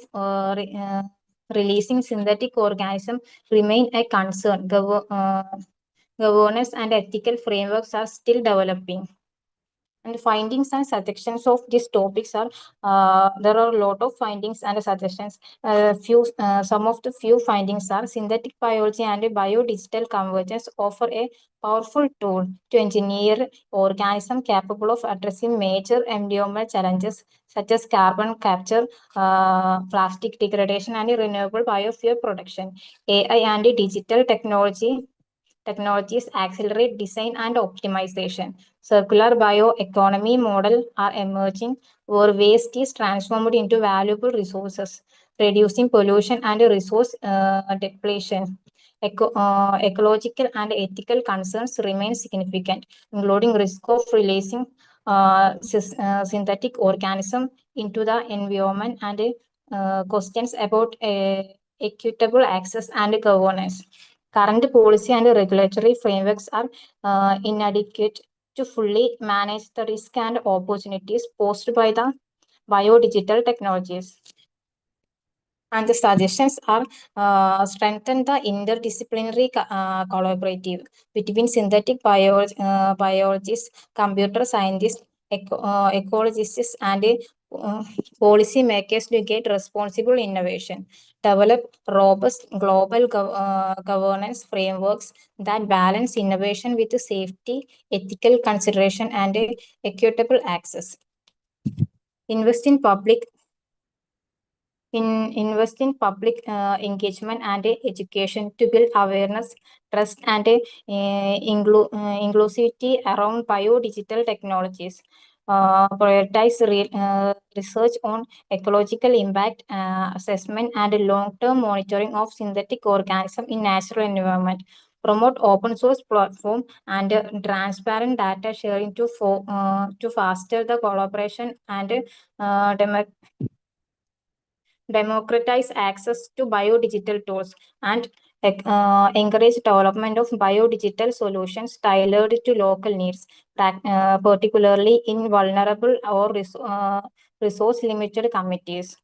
releasing synthetic organism remain a concern. Governance and ethical frameworks are still developing. And findings and suggestions of these topics are there are a lot of findings and suggestions. Some of the few findings are synthetic biology and biodigital convergence offer a powerful tool to engineer organism capable of addressing major environmental challenges such as carbon capture, plastic degradation, and renewable biofuel production. AI and digital technologies accelerate design and optimization. Circular bioeconomy model are emerging where waste is transformed into valuable resources, reducing pollution and resource depletion. ecological and ethical concerns remain significant, including risk of releasing synthetic organism into the environment and questions about equitable access and governance. Current policy and regulatory frameworks are inadequate to fully manage the risk and opportunities posed by the biodigital technologies. And the suggestions are strengthen the interdisciplinary collaborative between synthetic biologists, computer scientists, ecologists, and policy makers to get responsible innovation. Develop robust global governance frameworks that balance innovation with safety, ethical consideration, and equitable access. Invest in public engagement and education to build awareness, trust, and inclusivity around biodigital technologies. Prioritize research on ecological impact assessment and long-term monitoring of synthetic organisms in natural environment. Promote open source platform and transparent data sharing to foster the collaboration and democratize access to biodigital tools, and encourage development of biodigital solutions tailored to local needs, particularly in vulnerable or resource-limited communities.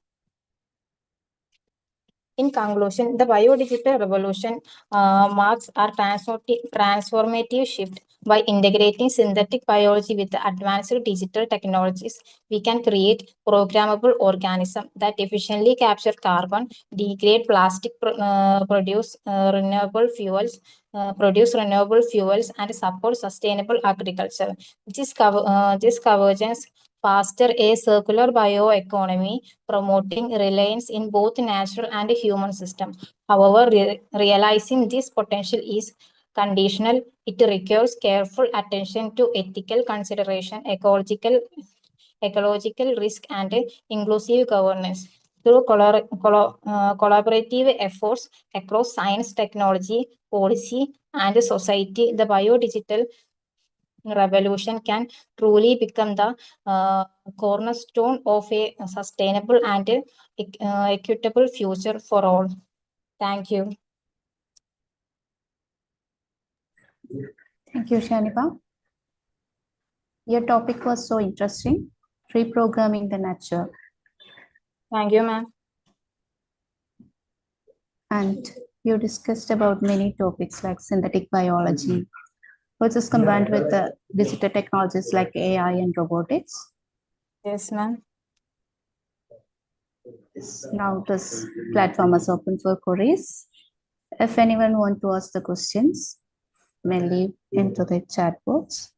In conclusion, the biodigital revolution marks a transformative shift. By integrating synthetic biology with advanced digital technologies, we can create programmable organisms that efficiently capture carbon, degrade plastic, produce renewable fuels, and support sustainable agriculture. This convergence foster a circular bioeconomy, promoting reliance in both natural and human systems. However, realizing this potential is conditional. It requires careful attention to ethical consideration, ecological risk, and inclusive governance. Through collaborative efforts across science, technology, policy, and society, the biodigital revolution can truly become the cornerstone of a sustainable and equitable future for all. Thank you. Thank you, Shaniva. Your topic was so interesting, reprogramming the nature. Thank you, ma'am. And you discussed about many topics like synthetic biology, which is combined with the digital technologies like AI and robotics. Yes, ma'am. Now this platform is open for queries. If anyone want to ask the questions, may leave into the chat box.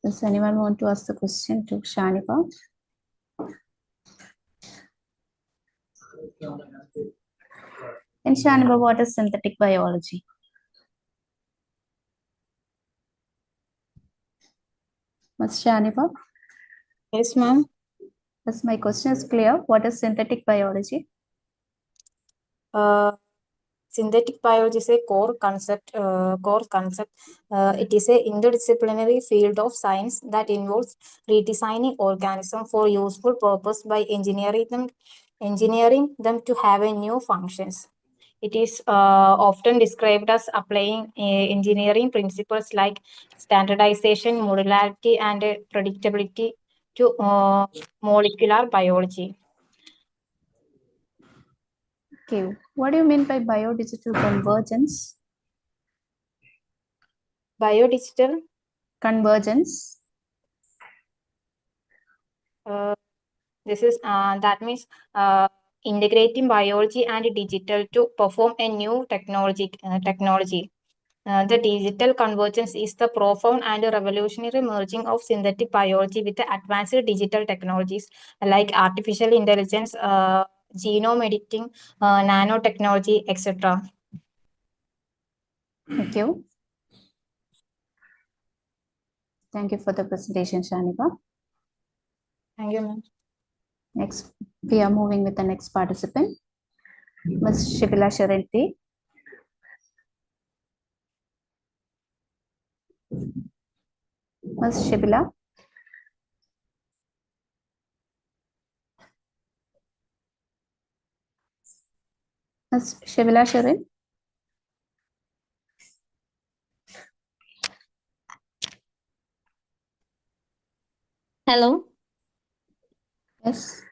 Does anyone want to ask the question to Shaniva? And Shaniva, what is synthetic biology? Ms. Shaniva? Yes, ma'am. Yes, my question is clear. What is synthetic biology? Synthetic biology is a core concept. It is a interdisciplinary field of science that involves redesigning organisms for useful purpose by engineering them to have a new functions. It is often described as applying engineering principles like standardization, modularity, and predictability to molecular biology. Okay, what do you mean by biodigital convergence? Biodigital Convergence. That means integrating biology and digital to perform a new technology. The digital convergence is the profound and revolutionary merging of synthetic biology with the advanced digital technologies like artificial intelligence, genome editing, nanotechnology, etc. Thank you. Thank you for the presentation, Shaniva. Thank you, ma'am. Next, we are moving with the next participant, Ms. Shibila Sharanti. Ms. Shibila. Ms. Shibila Sharan. Hello. Yes.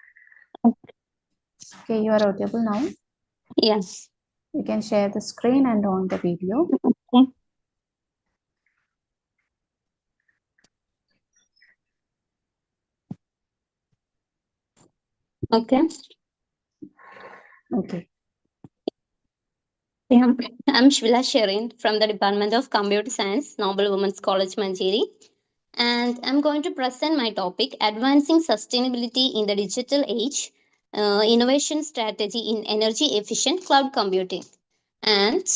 Okay, you are audible now. Yes. You can share the screen and on the video. Okay. Okay. Okay. Yeah. I'm Shvila Sherin from the Department of Computer Science, Noble Women's College, Manjeri. And I'm going to present my topic, Advancing Sustainability in the Digital Age, Innovation Strategy in Energy Efficient Cloud Computing. And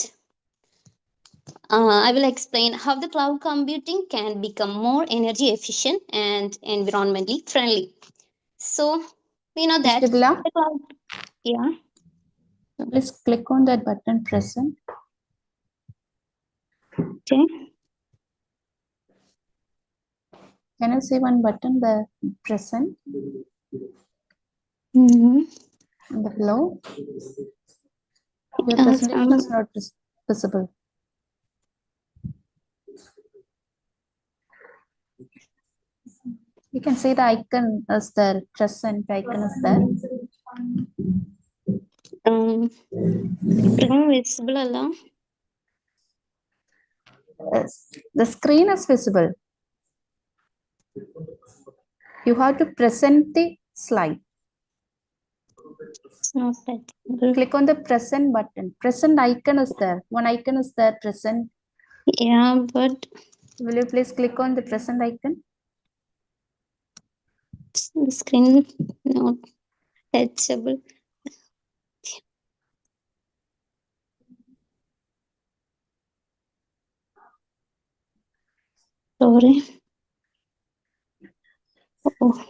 I will explain how the cloud computing can become more energy efficient and environmentally friendly. So, we know that Shibila, the cloud, yeah. please click on that button present. Okay. Can you see one button, the present, Mm-hmm. in the below? Your presentation is not visible. You can see the icon is there, present icon is there. Screen visible ಅಲ್ಲ? Yes, the screen is visible. You have to present the slide. It's not that. Click on the present button. Present icon is there. One icon is there, present. Yeah, but Will you please click on the present icon? the screen not touchable. Sorry. Oh.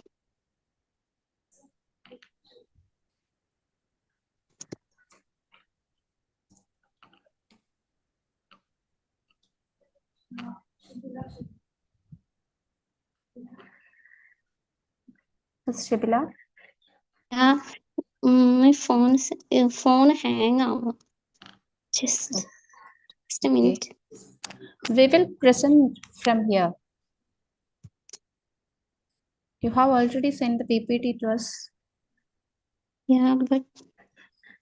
Ms. Shibila, Yeah, my phone hang out. Just a minute. we will present from here. You have already sent the PPT to us. Yeah, but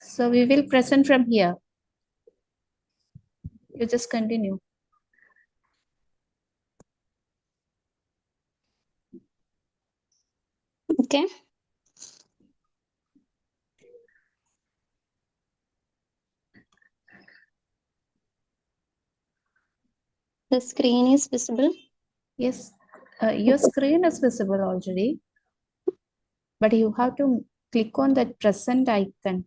So we will present from here. You just continue. okay. The screen is visible. Yes, your screen is visible already, but you have to click on that present icon.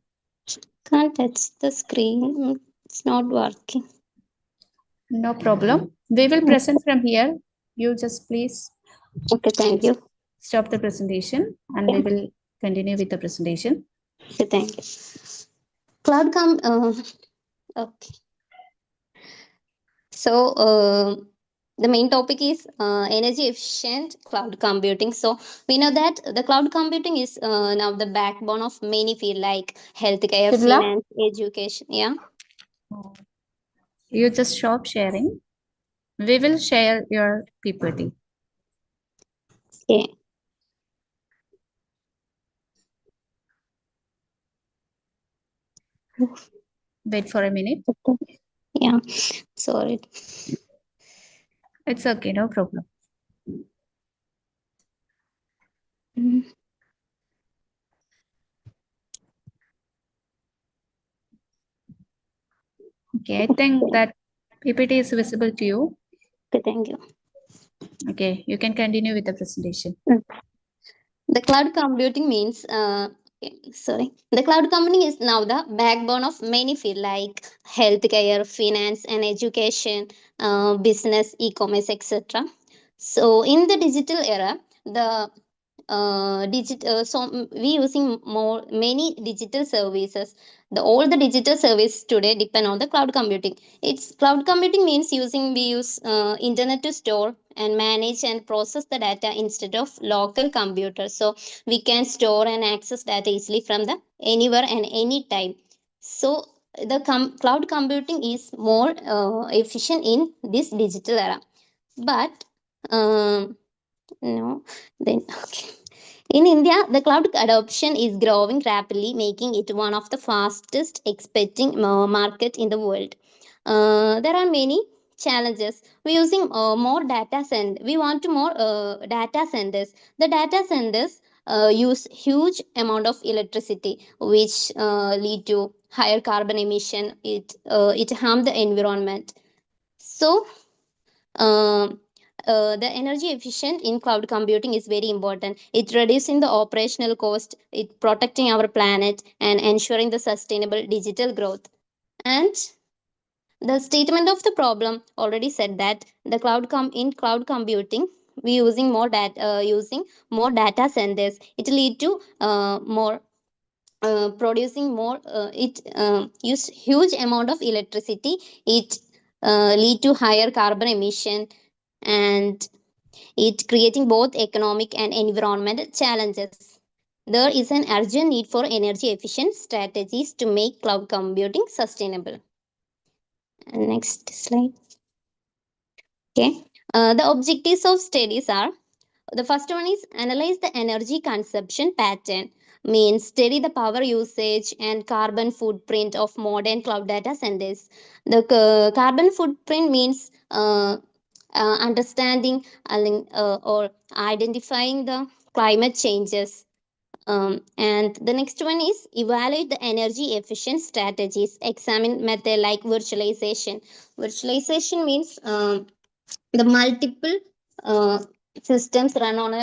Can't touch the screen. It's not working. No problem. We will present from here. You just please Okay, thank you. stop the presentation and we will continue with the presentation. Okay, thank you. Okay. So the main topic is energy efficient cloud computing. So we know that the cloud computing is now the backbone of many fields like healthcare, Shibla? finance, education. Yeah. You just stop sharing. We will share your PPT. Okay. Wait for a minute. Yeah. Sorry. It's okay, no problem. Mm. Okay, I think that PPT is visible to you. Okay, thank you. Okay, you can continue with the presentation. The cloud computing means the cloud computing is now the backbone of many fields like healthcare, finance and education, business, e-commerce, etc. So in the digital era, we using many digital services. All the digital services today depend on the cloud computing. It's cloud computing means we use internet to store and manage and process the data instead of local computers. So we can store and access data easily from the anywhere and any time. So the cloud computing is more efficient in this digital era. But no, then okay. In India, the cloud adoption is growing rapidly, making it one of the fastest expecting market in the world. There are many challenges. We're using more data center. We want to more data centers. The data centers use huge amount of electricity, which lead to higher carbon emission. It harm the environment. So um, the energy efficient in cloud computing is very important. It reducing the operational cost, it protecting our planet, and ensuring the sustainable digital growth. And the statement of the problem already said that in cloud computing we using more data centers. It lead to more producing more. It use huge amount of electricity. It lead to higher carbon emission, and it creating both economic and environmental challenges. There is an urgent need for energy efficient strategies to make cloud computing sustainable. Next slide. Okay. The objectives of studies are: the first one is analyze the energy consumption pattern, means study the power usage and carbon footprint of modern cloud data centers. The carbon footprint means understanding or identifying the climate changes. And the next one is evaluate the energy efficient strategies. Examine method like virtualization. Virtualization means the multiple uh, systems run on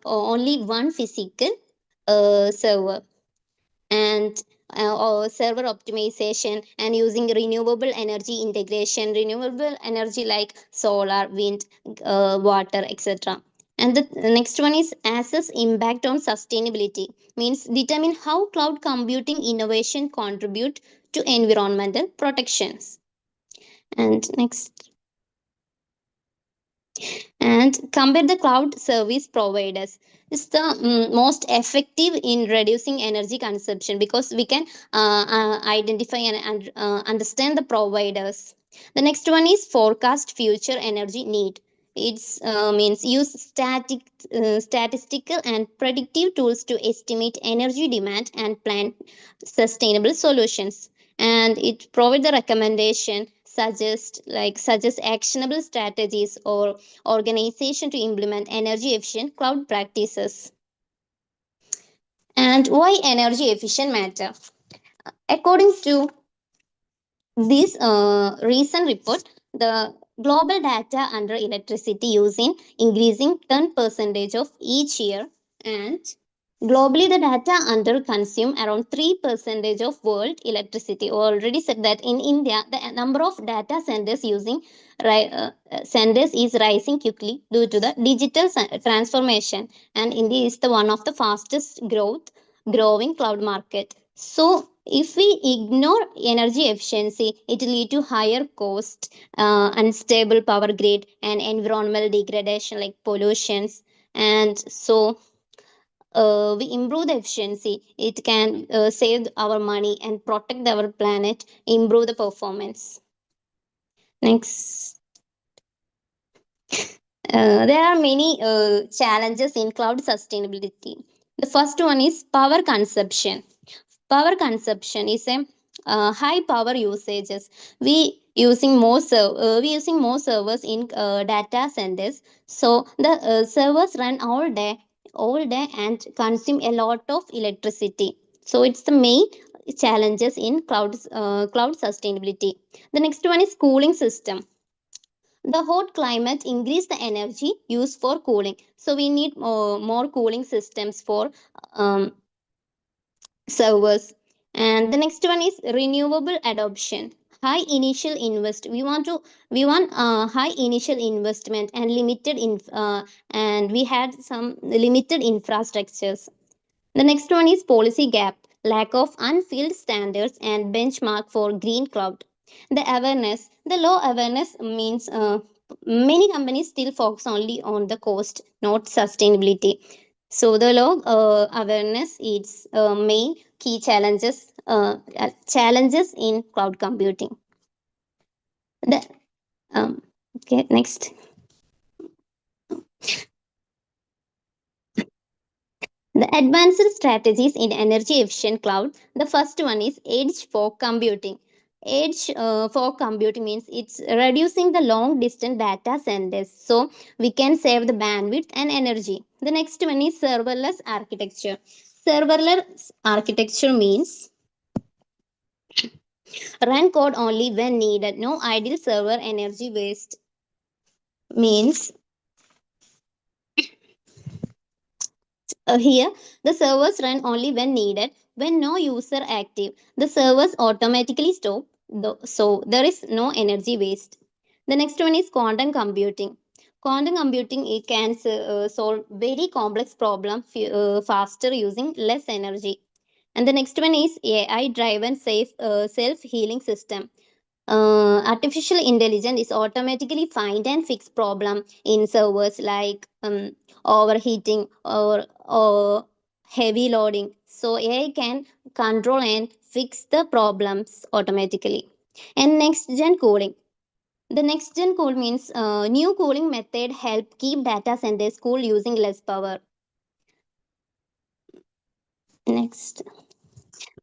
only one physical server, and or server optimization, and using renewable energy integration. Renewable energy like solar, wind, water, etc. And the next one is assess impact on sustainability, means determine how cloud computing innovation contribute to environmental protections. And next, and compare the cloud service providers. It's the most effective in reducing energy consumption, because we can identify and understand the providers. The next one is forecast future energy need. It's means use statistical and predictive tools to estimate energy demand and plan sustainable solutions. And it provide the recommendation, suggest actionable strategies or organization to implement energy efficient cloud practices. And why energy efficient matter? According to this recent report, the global data under electricity using increasing 10% of each year, and globally the data under consume around 3% of world electricity. Already said that in India the number of data centers centers is rising quickly due to the digital transformation, and India is the one of the fastest growing cloud market. So if we ignore energy efficiency, it lead to higher cost, unstable power grid, and environmental degradation like pollutions. And so we improve the efficiency, it can save our money and protect our planet, improve the performance. Next. There are many challenges in cloud sustainability. The first one is power consumption. Power consumption is a high power usages. We using more servers in data centers. So the servers run all day and consume a lot of electricity. So it's the main challenges in cloud sustainability. The next one is cooling system. The hot climate increase the energy used for cooling. So we need more cooling systems for servers. And the next one is renewable adoption. high initial we want high initial investment and and we had some limited infrastructures. The next one is policy gap, lack of unfilled standards and benchmark for green cloud. The low awareness means many companies still focus only on the cost, not sustainability. So the low awareness is main key challenges in cloud computing. The, okay, next. The advanced strategies in energy efficient cloud. The first one is edge for computing. Edge for computing means it's reducing the long distance data centers so we can save the bandwidth and energy. The next one is serverless architecture. Serverless architecture means run code only when needed, no idle server energy waste. Means here, the servers run only when needed. When no user active, the servers automatically stop, so there is no energy waste. The next one is quantum computing. Quantum computing it can solve very complex problem faster using less energy. And the next one is AI driven safe self-healing system. Artificial intelligence is automatically find and fix problem in servers like overheating or heavy loading. So AI can control and fix the problems automatically. And next gen cooling. The next gen cool means new cooling method help keep data centers cool using less power. Next.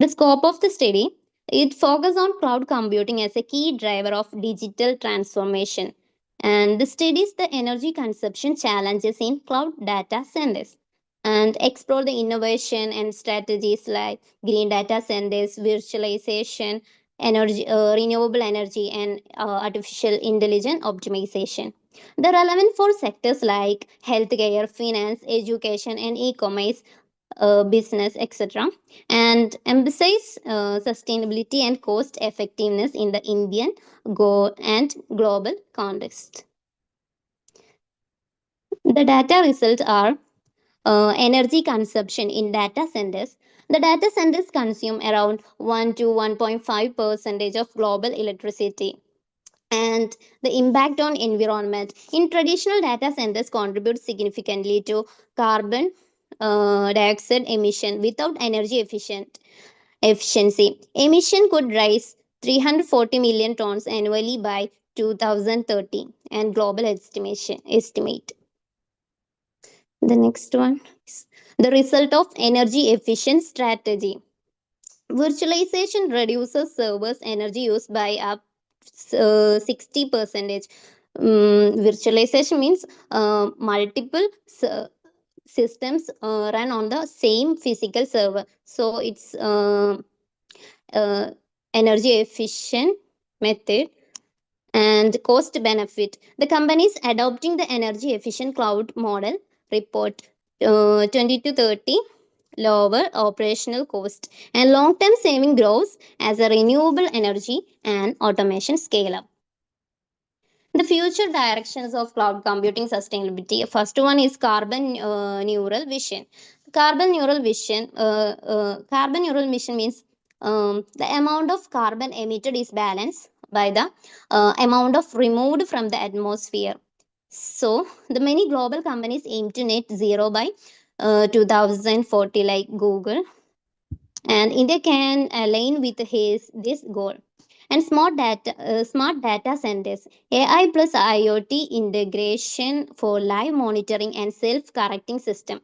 The scope of the study, it focuses on cloud computing as a key driver of digital transformation. And the studies the energy consumption challenges in cloud data centers and explore the innovation and strategies like green data centers, virtualization, renewable energy, and artificial intelligence optimization. The relevant for sectors like healthcare, finance, education, and e-commerce, business, etc., and emphasize sustainability and cost effectiveness in the Indian and global context. The data results are energy consumption in data centers. The data centers consume around 1 to 1.5% of global electricity. And the impact on environment in traditional data centers contribute significantly to carbon dioxide emission without energy efficiency. Emission could rise 340 million tons annually by 2030 and global estimate. The next one is the result of energy efficient strategy. Virtualization reduces servers energy use by up 60%. Virtualization means multiple systems run on the same physical server, so it's energy efficient method. And cost benefit, the companies adopting the energy efficient cloud model report 20 to 30 lower operational cost and long term saving grows as a renewable energy and automation scale up. The future directions of cloud computing sustainability. First one is carbon neural vision. Carbon neural vision means the amount of carbon emitted is balanced by the amount of removed from the atmosphere. So the many global companies aim to net zero by 2040, like Google, and India can align with this goal. And smart data centers, AI plus IoT integration for live monitoring and self-correcting system,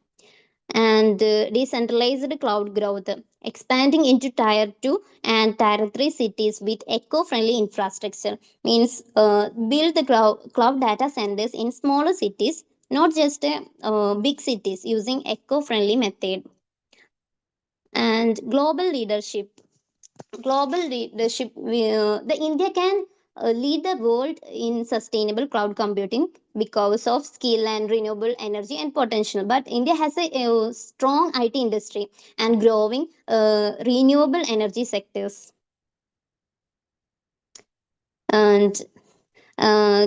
and decentralized cloud growth, expanding into tier 2 and tier 3 cities with eco-friendly infrastructure. Means build the cloud data centers in smaller cities, not just big cities, using eco-friendly method. And the India can lead the world in sustainable cloud computing because of skill and renewable energy and potential. But India has a strong IT industry and growing renewable energy sectors. And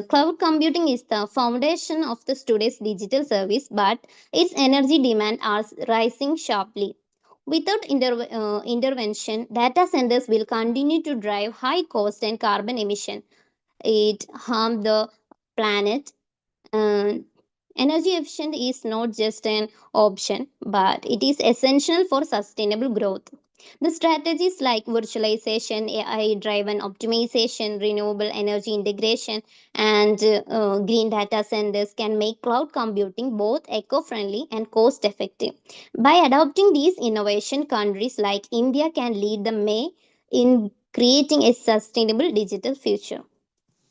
cloud computing is the foundation of the today's digital service, but its energy demand are rising sharply. Without intervention, data centers will continue to drive high cost and carbon emission. It harm the planet. And energy efficient is not just an option, but it is essential for sustainable growth. The strategies like virtualization, AI driven optimization, renewable energy integration, and green data centers can make cloud computing both eco friendly and cost effective. By adopting these innovation, countries like India can lead the way in creating a sustainable digital future.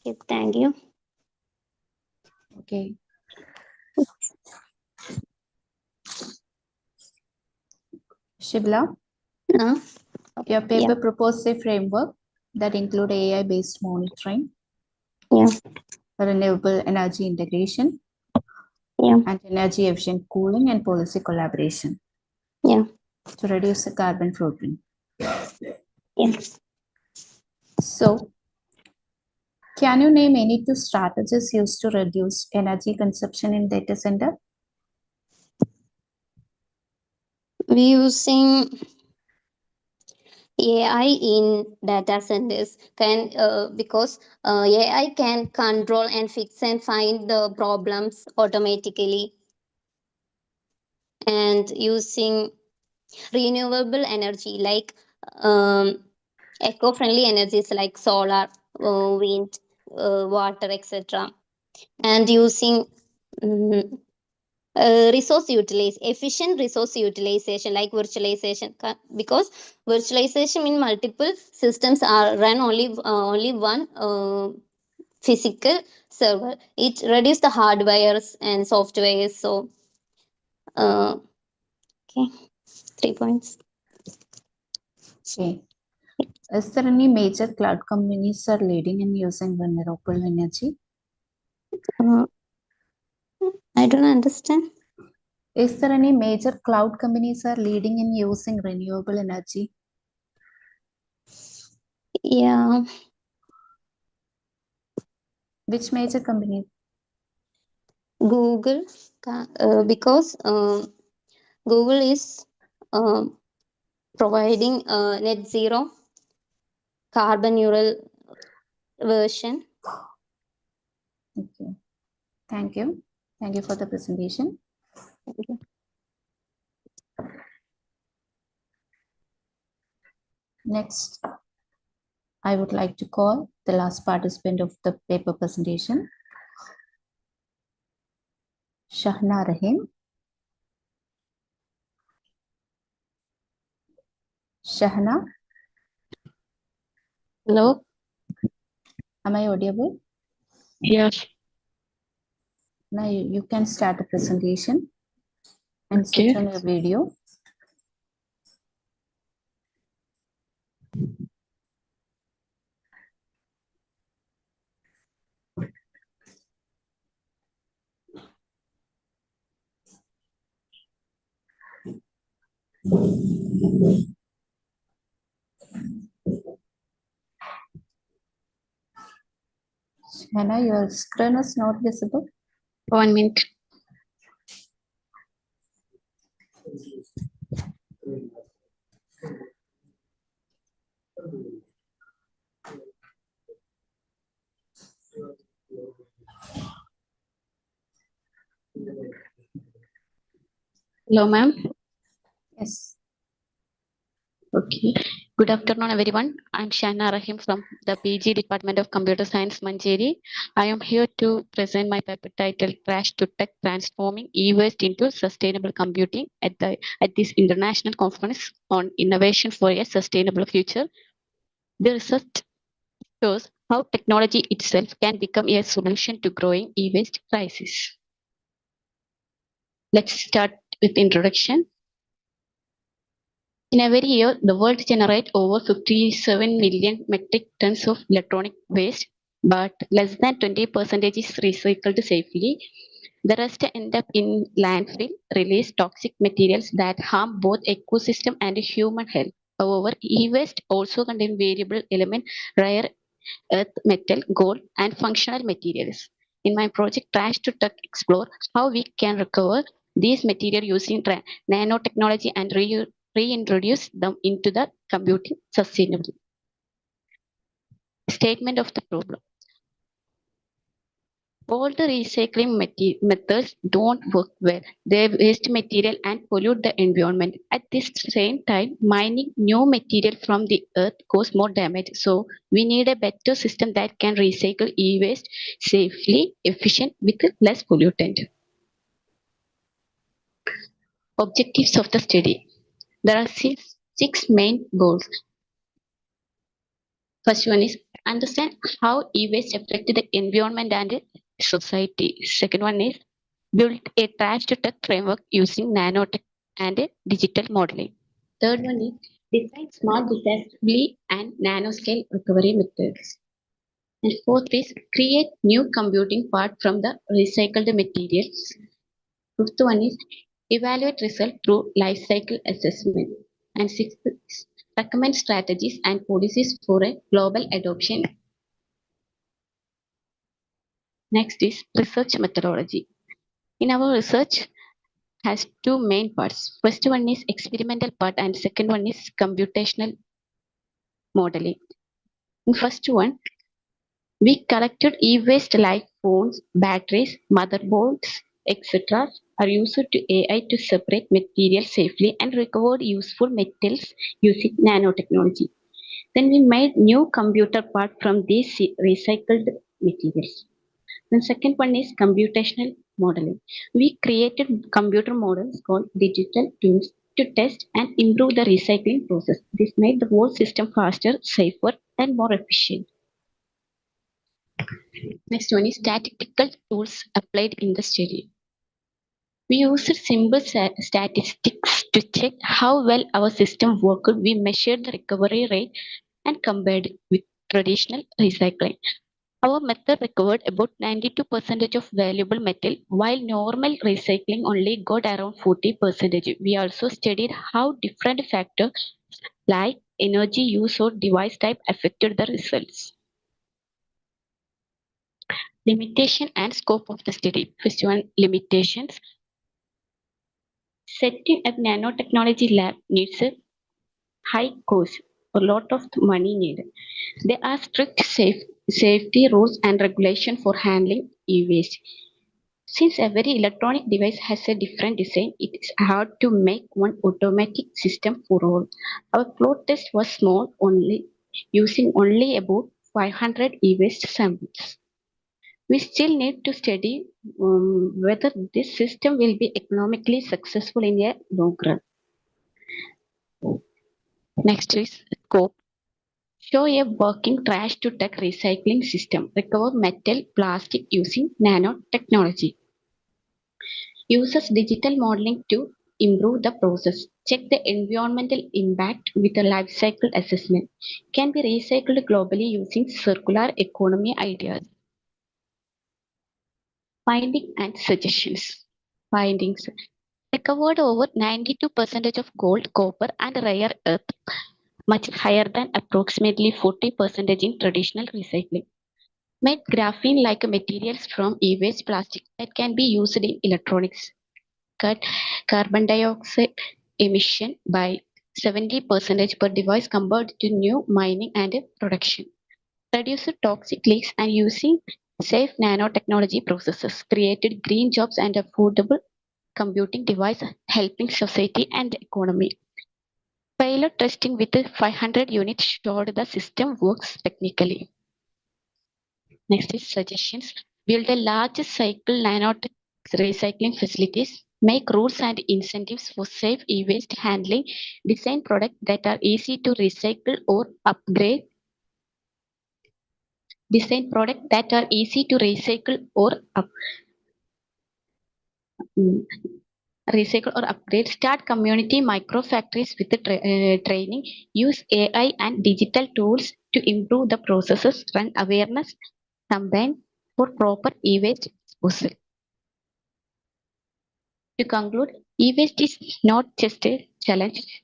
Okay, thank you. Okay. Shibla, Uh, your yeah, paper proposed a framework that include AI-based monitoring, yeah, renewable energy integration, yeah, and energy efficient cooling and policy collaboration yeah, to reduce the carbon footprint. yeah. So, can you name any two strategies used to reduce energy consumption in data center? We using AI in data centers can because AI can control and fix and find the problems automatically, and using renewable energy like eco-friendly energies like solar, wind, water, etc. And using mm, resource utilize efficient resource utilization like virtualization because virtualization in multiple systems are run only one physical server. It reduce the hardwares and softwares. So uh, okay, 3 points. Okay. Is there any major cloud companies are leading in using renewable energy? uh, I don't understand. Is there any major cloud companies are leading in using renewable energy? Yeah, Which major company? Google because Google is providing net zero carbon neutral version. Okay. Thank you. Thank you for the presentation. Next, I would like to call the last participant of the paper presentation, Shahna Rahim. Shahna, Hello? am I audible? Yes. Now you can start the presentation and Okay. switch on your video. Shahna, your screen is not visible. 1 minute. Hello, ma'am. Yes. Okay. Good afternoon, everyone. I'm Shana Rahim from the PG Department of Computer Science, Manjeri. I am here to present my paper titled Crash to Tech Transforming E-Waste into Sustainable Computing at this international conference on innovation for a sustainable future. The research shows how technology itself can become a solution to growing e-waste crisis. Let's start with introduction. In every year, the world generates over 57 million metric tons of electronic waste, but less than 20% is recycled safely. The rest end up in landfill, release toxic materials that harm both ecosystem and human health. However, e-waste also contain variable element, rare earth, metal, gold, and functional materials. In my project, Trash to Tech explore how we can recover these materials using nanotechnology and reintroduce them into the computing sustainably. Statement of the problem. All the recycling methods don't work well. They waste material and pollute the environment. At this same time, mining new material from the earth causes more damage. So we need a better system that can recycle e-waste safely, efficient, with less pollutant. Objectives of the study. There are six main goals. First one is understand how e-waste affect the environment and society. Second one is build a trash to tech framework using nanotech and digital modeling. Third one is design smart disassembly and nanoscale recovery methods. And fourth is create new computing part from the recycled materials. Fifth one is evaluate result through life cycle assessment. And sixth is recommend strategies and policies for a global adoption. Next is research methodology. In our research has two main parts. First one is experimental part and second one is computational modeling. In first one, we collected e-waste like phones, batteries, motherboards, etc. are used to AI to separate materials safely and recovered useful metals using nanotechnology. Then we made new computer part from these recycled materials. The second one is computational modeling. We created computer models called digital twins to test and improve the recycling process. This made the whole system faster, safer, and more efficient. Next one is statistical tools applied in the study. We used simple statistics to check how well our system worked. We measured the recovery rate and compared with traditional recycling. Our method recovered about 92% of valuable metal, while normal recycling only got around 40%. We also studied how different factors like energy use or device type affected the results. Limitation and scope of the study. First one, limitations. Setting up nanotechnology lab needs a high cost, a lot of money needed. There are strict safety rules and regulation for handling e-waste. Since every electronic device has a different design, it is hard to make one automatic system for all. Our flow test was small, using only about 500 e-waste samples. We still need to study whether this system will be economically successful in a long run. Next is scope. Show a working trash to tech recycling system. Recover metal, plastic using nanotechnology. Uses digital modeling to improve the process. Check the environmental impact with a life cycle assessment. Can be recycled globally using circular economy ideas. Finding and suggestions. Findings. Recovered over 92% of gold, copper, and rare earth, much higher than approximately 40% in traditional recycling. Made graphene like materials from e-waste plastic that can be used in electronics. Cut carbon dioxide emission by 70% per device compared to new mining and production. Reduced toxic leaks and using safe nanotechnology processes. Created green jobs and affordable computing device helping society and economy. Pilot testing with 500 units showed the system works technically. Next is suggestions. Build a large cycle nanotech recycling facilities. Make rules and incentives for safe e-waste handling. Design products that are easy to recycle or upgrade. Design products that are easy to recycle or upgrade. Start community micro factories with training. Use AI and digital tools to improve the processes. Run awareness campaign for proper e-waste disposal. To conclude, e-waste is not just a challenge,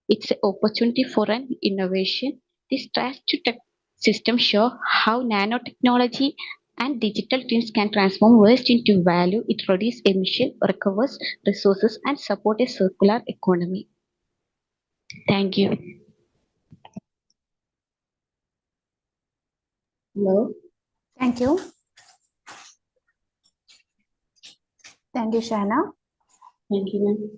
it's an opportunity for an innovation. This trash to tech systems show how nanotechnology and digital twins can transform waste into value. It reduces emission, recovers resources, and support a circular economy. Thank you. Hello. Thank you. Thank you, Shana. Thank you, ma'am.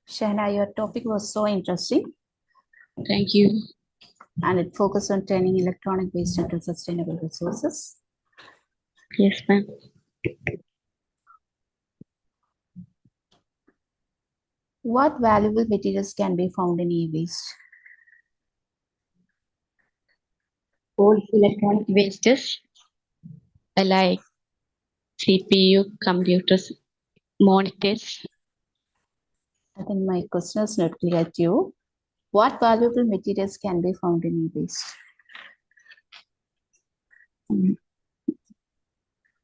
Shana, your topic was so interesting Thank you. and it focused on turning electronic waste into sustainable resources. Yes, ma'am. What valuable materials can be found in e-waste? All electronic wastes like CPU, computers, monitors. I think my question is not clear to you. What valuable materials can be found in e-waste?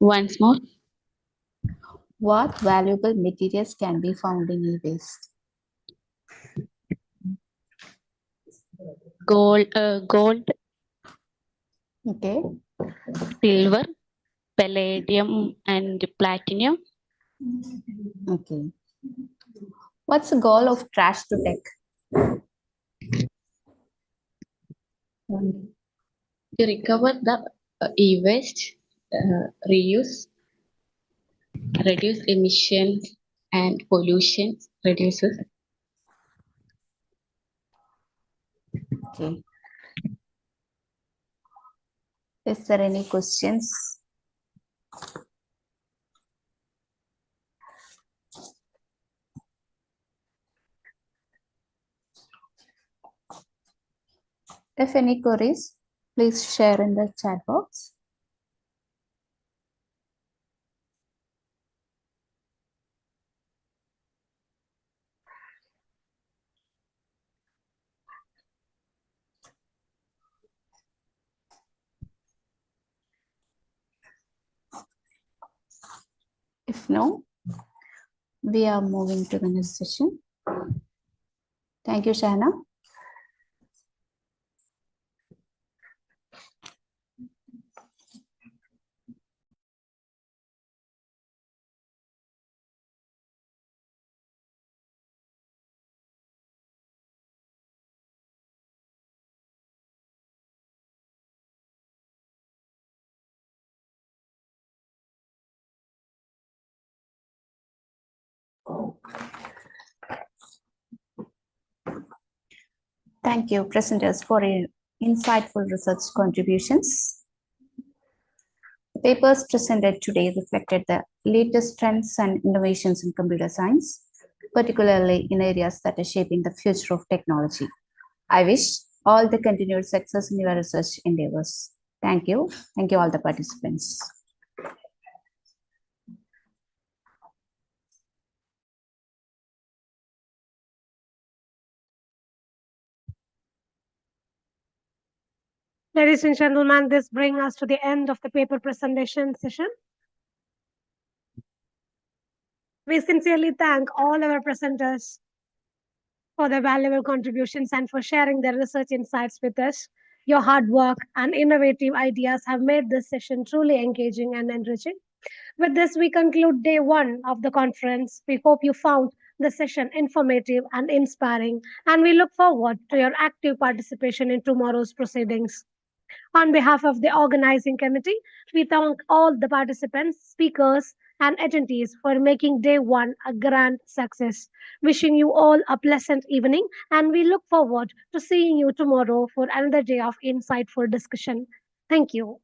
Once more, What valuable materials can be found in e-waste? gold, Okay. silver, palladium, and platinum. Okay. What's the goal of trash to tech? To recover the e-waste, reuse, reduce emissions and pollution, reduces. Okay. Is there any questions? If any queries, please share in the chat box. If no, we are moving to the next session. Thank you, Shana. Thank you, presenters, for your insightful research contributions. The papers presented today reflected the latest trends and innovations in computer science, particularly in areas that are shaping the future of technology. I wish all the continued success in your research endeavors. Thank you. Thank you all the participants. Ladies and gentlemen, this brings us to the end of the paper presentation session. We sincerely thank all our presenters for their valuable contributions and for sharing their research insights with us. Your hard work and innovative ideas have made this session truly engaging and enriching. With this, we conclude day one of the conference. We hope you found the session informative and inspiring, and we look forward to your active participation in tomorrow's proceedings. On behalf of the organizing committee, we thank all the participants, speakers, and attendees for making day one a grand success. Wishing you all a pleasant evening, and we look forward to seeing you tomorrow for another day of insightful discussion. Thank you.